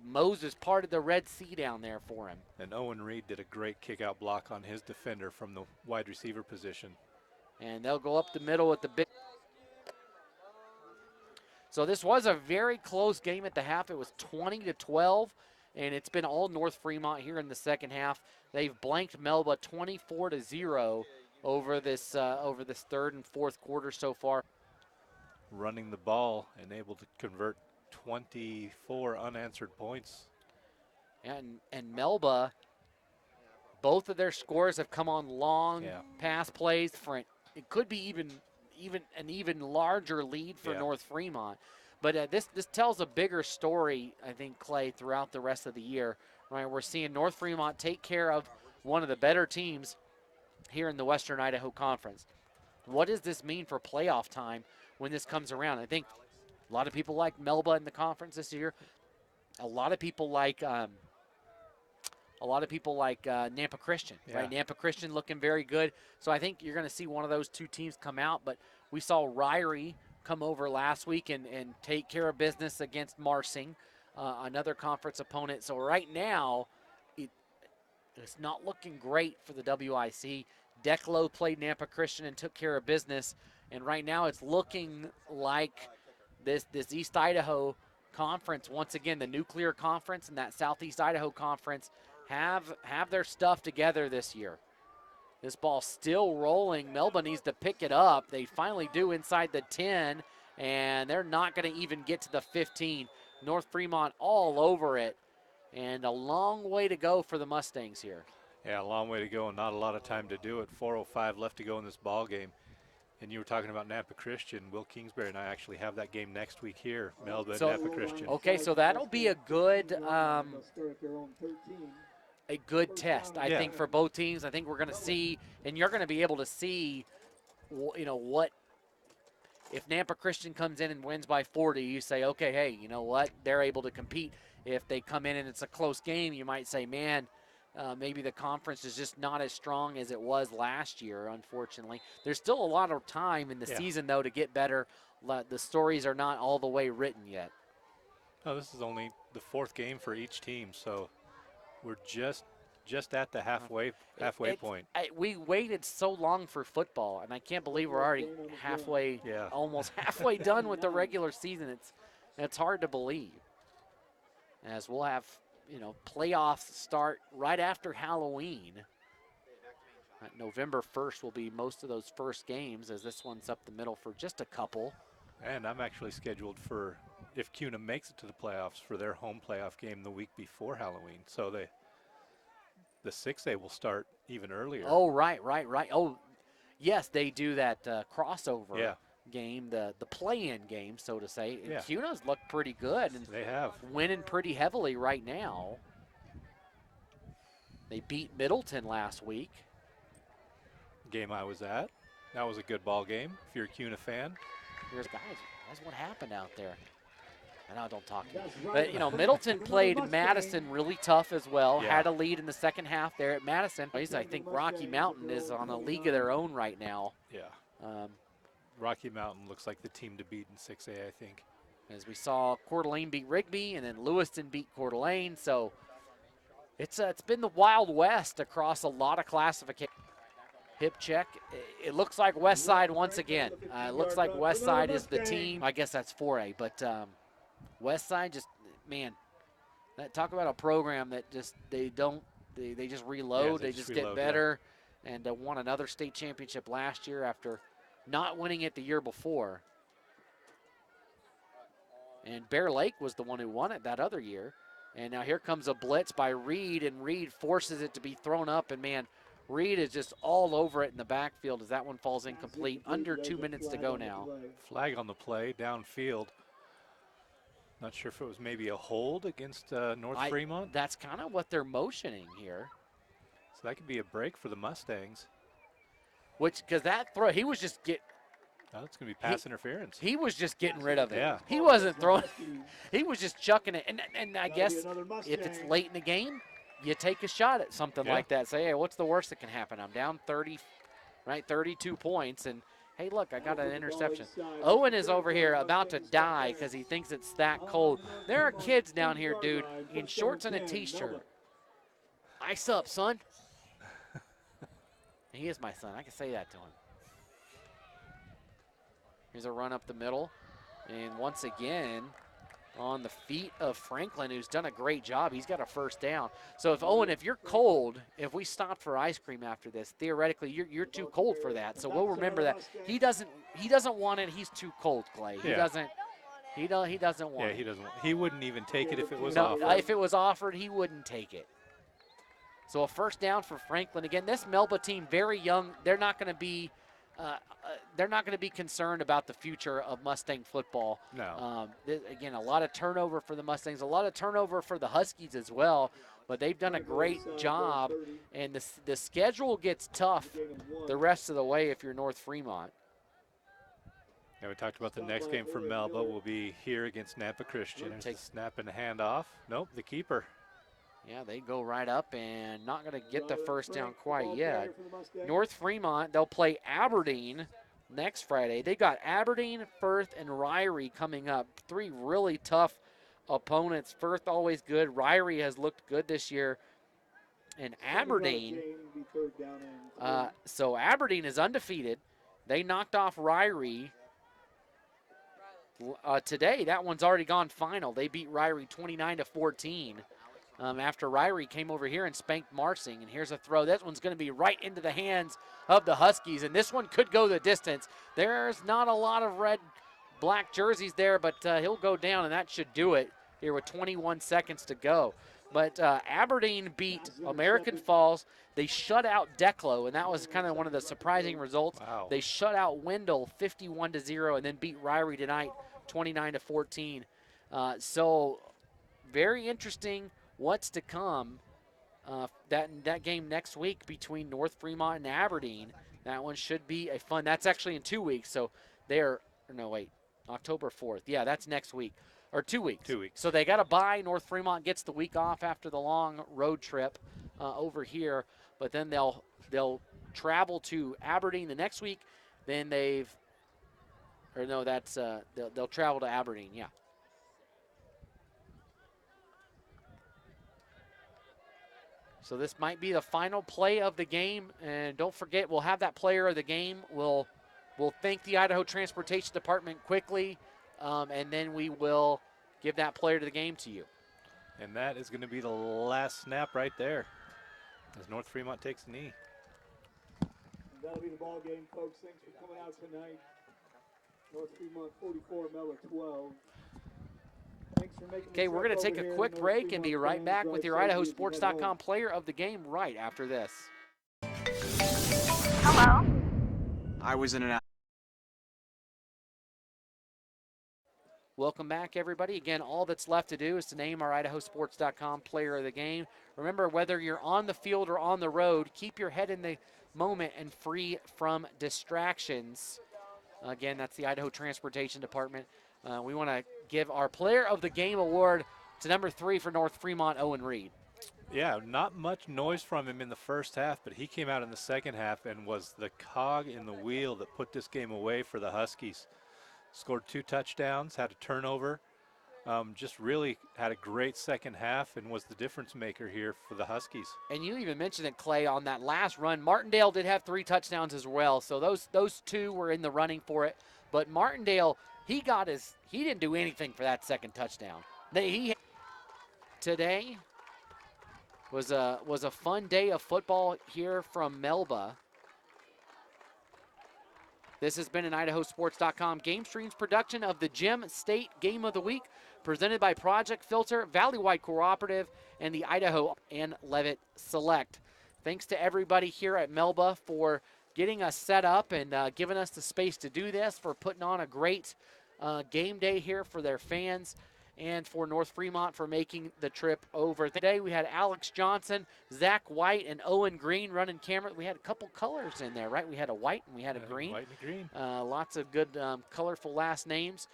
Speaker 1: Moses parted the Red Sea down there for him.
Speaker 2: And Owen Reed did a great kick-out block on his defender from the wide receiver position.
Speaker 1: And they'll go up the middle with the big. So this was a very close game at the half. It was 20-12. And it's been all North Fremont here in the second half. They've blanked Melba 24-0 over this 3rd and 4th quarter so far.
Speaker 2: Running the ball and able to convert 24 unanswered points.
Speaker 1: And Melba, both of their scores have come on long pass plays. It could be even an even larger lead for North Fremont. But this tells a bigger story, I think, Clay, throughout the rest of the year. Right, we're seeing North Fremont take care of one of the better teams here in the Western Idaho Conference. What does this mean for playoff time when this comes around? I think a lot of people like Melba in the conference this year. A lot of people like Nampa Christian. Right, Nampa Christian looking very good. So I think you're going to see one of those two teams come out. But we saw Ryrie come over last week and take care of business against Marsing, another conference opponent. So right now, it's not looking great for the WIC. Declo played Nampa Christian and took care of business. And right now it's looking like this East Idaho Conference, once again, the Nuclear Conference and that Southeast Idaho Conference have their stuff together this year. This ball still rolling. Melba needs to pick it up. They finally do inside the 10, and they're not going to even get to the 15. North Fremont all over it, and a long way to go for the Mustangs here.
Speaker 2: Yeah, a long way to go and not a lot of time to do it. 4:05 left to go in this ball game. And you were talking about Nampa Christian. Will Kingsbury and I actually have that game next week here, Melba and Nampa Christian.
Speaker 1: Okay, so that'll be a good test, I think, for both teams. I think we're going to see, and you're going to be able to see, you know, what if Nampa Christian comes in and wins by 40, you say, okay, hey, you know what? They're able to compete. If they come in and it's a close game, you might say, man, maybe the conference is just not as strong as it was last year, unfortunately. There's still a lot of time in the season, though, to get better. The stories are not all the way written yet.
Speaker 2: No, this is only the 4th game for each team, so we're just at the halfway point.
Speaker 1: We waited so long for football, and I can't believe we're already halfway, almost halfway done with the regular season. It's hard to believe. As we'll have, you know, playoffs start right after Halloween. November 1st will be most of those first games, as this one's up the middle for just a couple.
Speaker 2: And I'm actually scheduled for, if CUNA makes it to the playoffs, for their home playoff game the week before Halloween. So the 6A will start even earlier.
Speaker 1: Oh, right. Oh, yes, they do that crossover game, the play-in game, so to say. And CUNA's looked pretty good. And
Speaker 2: they have.
Speaker 1: Winning pretty heavily right now. They beat Middleton last week.
Speaker 2: Game I was at. That was a good ball game if you're a CUNA fan.
Speaker 1: Here's guys, that's what happened out there. I know, don't talk to me. But, you know, Middleton played Madison really tough as well. Had a lead in the second half there at Madison. I think Rocky Mountain is on a league of their own right now.
Speaker 2: Yeah. Rocky Mountain looks like the team to beat in 6A, I think.
Speaker 1: As we saw Coeur d'Alene beat Rigby, and then Lewiston beat Coeur d'Alene. So it's been the Wild West across a lot of classifications. Hip check. It looks like West Side once again. It looks like West Side is the team. I guess that's 4A, but West Side just, man, talk about a program that just they just reload. They just get better, and won another state championship last year after not winning it the year before. And Bear Lake was the one who won it that other year. And now here comes a blitz by Reed, and Reed forces it to be thrown up, and man, Reed is just all over it in the backfield as that one falls incomplete. Under 2 minutes to go now.
Speaker 2: Flag on the play, downfield. Not sure if it was maybe a hold against North Fremont.
Speaker 1: That's kind of what they're motioning here.
Speaker 2: So that could be a break for the Mustangs.
Speaker 1: Because that throw, he was just
Speaker 2: that's going to be pass interference.
Speaker 1: He was just getting rid of it.
Speaker 2: Yeah.
Speaker 1: He wasn't throwing. He was just chucking it. And I guess if it's late in the game, you take a shot at something like that. Say, hey, what's the worst that can happen? I'm down 30, right, 32 points, and hey, look, I got an interception. Owen is over here about to die because he thinks it's that cold. There are kids down here, dude, in shorts and a T-shirt. Ice up, son. He is my son. I can say that to him. Here's a run up the middle. And once again, on the feet of Franklin, who's done a great job. He's got a first down. So if Owen, if you're cold, if we stopped for ice cream after this, theoretically you're too cold for that. So we'll remember that. He doesn't want it. He's too cold, Clay. He doesn't want it.
Speaker 2: Yeah, he doesn't. He wouldn't even take it if it was offered.
Speaker 1: If it was offered, he wouldn't take it. So a first down for Franklin. Again, this Melba team, very young. They're not going to be concerned about the future of Mustang football.
Speaker 2: No.
Speaker 1: Again, a lot of turnover for the Mustangs, a lot of turnover for the Huskies as well, but they've done a great job, and the schedule gets tough the rest of the way if you're North Fremont.
Speaker 2: Yeah, we talked about the next game for Melba will be here against Nampa Christian. Take snap and hand off. Nope, the keeper.
Speaker 1: Yeah, they go right up and not going to get the first down quite yet. North Fremont, they'll play Aberdeen next Friday. They got Aberdeen, Firth, and Ryrie coming up. 3 really tough opponents. Firth always good. Ryrie has looked good this year. And Aberdeen, so Aberdeen is undefeated. They knocked off Ryrie today. That one's already gone final. They beat Ryrie 29-14. After Ryrie came over here and spanked Marsing. And here's a throw. This one's going to be right into the hands of the Huskies, and this one could go the distance. There's not a lot of red-black jerseys there, but he'll go down, and that should do it here with 21 seconds to go. But Aberdeen beat American Falls. They shut out Declo, and that was kind of one of the surprising results.
Speaker 2: Wow.
Speaker 1: They shut out Wendell 51-0, and then beat Ryrie tonight 29-14. So very interesting what's to come. That game next week between North Fremont and Aberdeen. That one should be a fun. That's actually in 2 weeks. So October 4th. Yeah, that's next week. Or 2 weeks.
Speaker 2: 2 weeks.
Speaker 1: So they got to bye. North Fremont gets the week off after the long road trip over here. But then they'll travel to Aberdeen the next week. Then they'll travel to Aberdeen, yeah. So this might be the final play of the game. And don't forget, we'll have that player of the game. We'll thank the Idaho Transportation Department quickly, and then we will give that player to the game to you.
Speaker 2: And that is going to be the last snap right there as North Fremont takes a knee.
Speaker 3: That'll be the ball game, folks. Thanks for coming out tonight. North Fremont 44, Melba 12.
Speaker 1: Okay, we're going to take a quick break and be right back with your IdahoSports.com player of the game right after this.
Speaker 18: Hello? I was in an...
Speaker 1: Welcome back, everybody. Again, all that's left to do is to name our IdahoSports.com player of the game. Remember, whether you're on the field or on the road, keep your head in the moment and free from distractions. Again, that's the Idaho Transportation Department. We want to give our player of the game award to number 3 for North Fremont, Owen Reed.
Speaker 2: Yeah, not much noise from him in the first half, but he came out in the second half and was the cog in the wheel that put this game away for the Huskies. Scored 2 touchdowns, had a turnover, just really had a great second half and was the difference maker here for the Huskies. And
Speaker 1: you even mentioned it, Clay, on that last run. Martindale did have 3 touchdowns as well, so those 2 were in the running for it. But Martindale, he didn't do anything for that second touchdown. Today was a fun day of football here from Melba. This has been an IdahoSports.com GameStreams production of the Gem State Game of the Week, presented by Project Filter, Valleywide Cooperative, and the Idaho and Levitt Select. Thanks to everybody here at Melba for getting us set up and giving us the space to do this, for putting on a great game day here for their fans, and for North Fremont for making the trip over. Today we had Alex Johnson, Zach White, and Owen Green running camera. We had a couple colors in there, right? We had a white and we had a green.
Speaker 2: White and green.
Speaker 1: Lots of good colorful last names.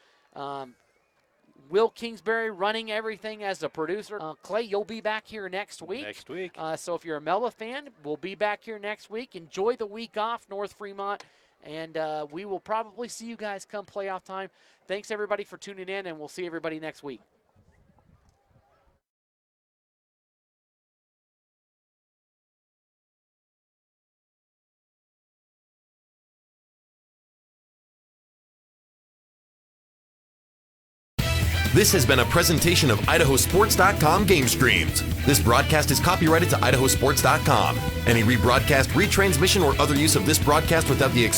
Speaker 1: Will Kingsbury running everything as a producer. Clay, you'll be back here next week.
Speaker 2: Next week.
Speaker 1: So if you're a Melba fan, we'll be back here next week. Enjoy the week off, North Fremont. And we will probably see you guys come playoff time. Thanks, everybody, for tuning in, and we'll see everybody next week.
Speaker 6: This has been a presentation of IdahoSports.com GameStreams. This broadcast is copyrighted to IdahoSports.com. Any rebroadcast, retransmission, or other use of this broadcast without the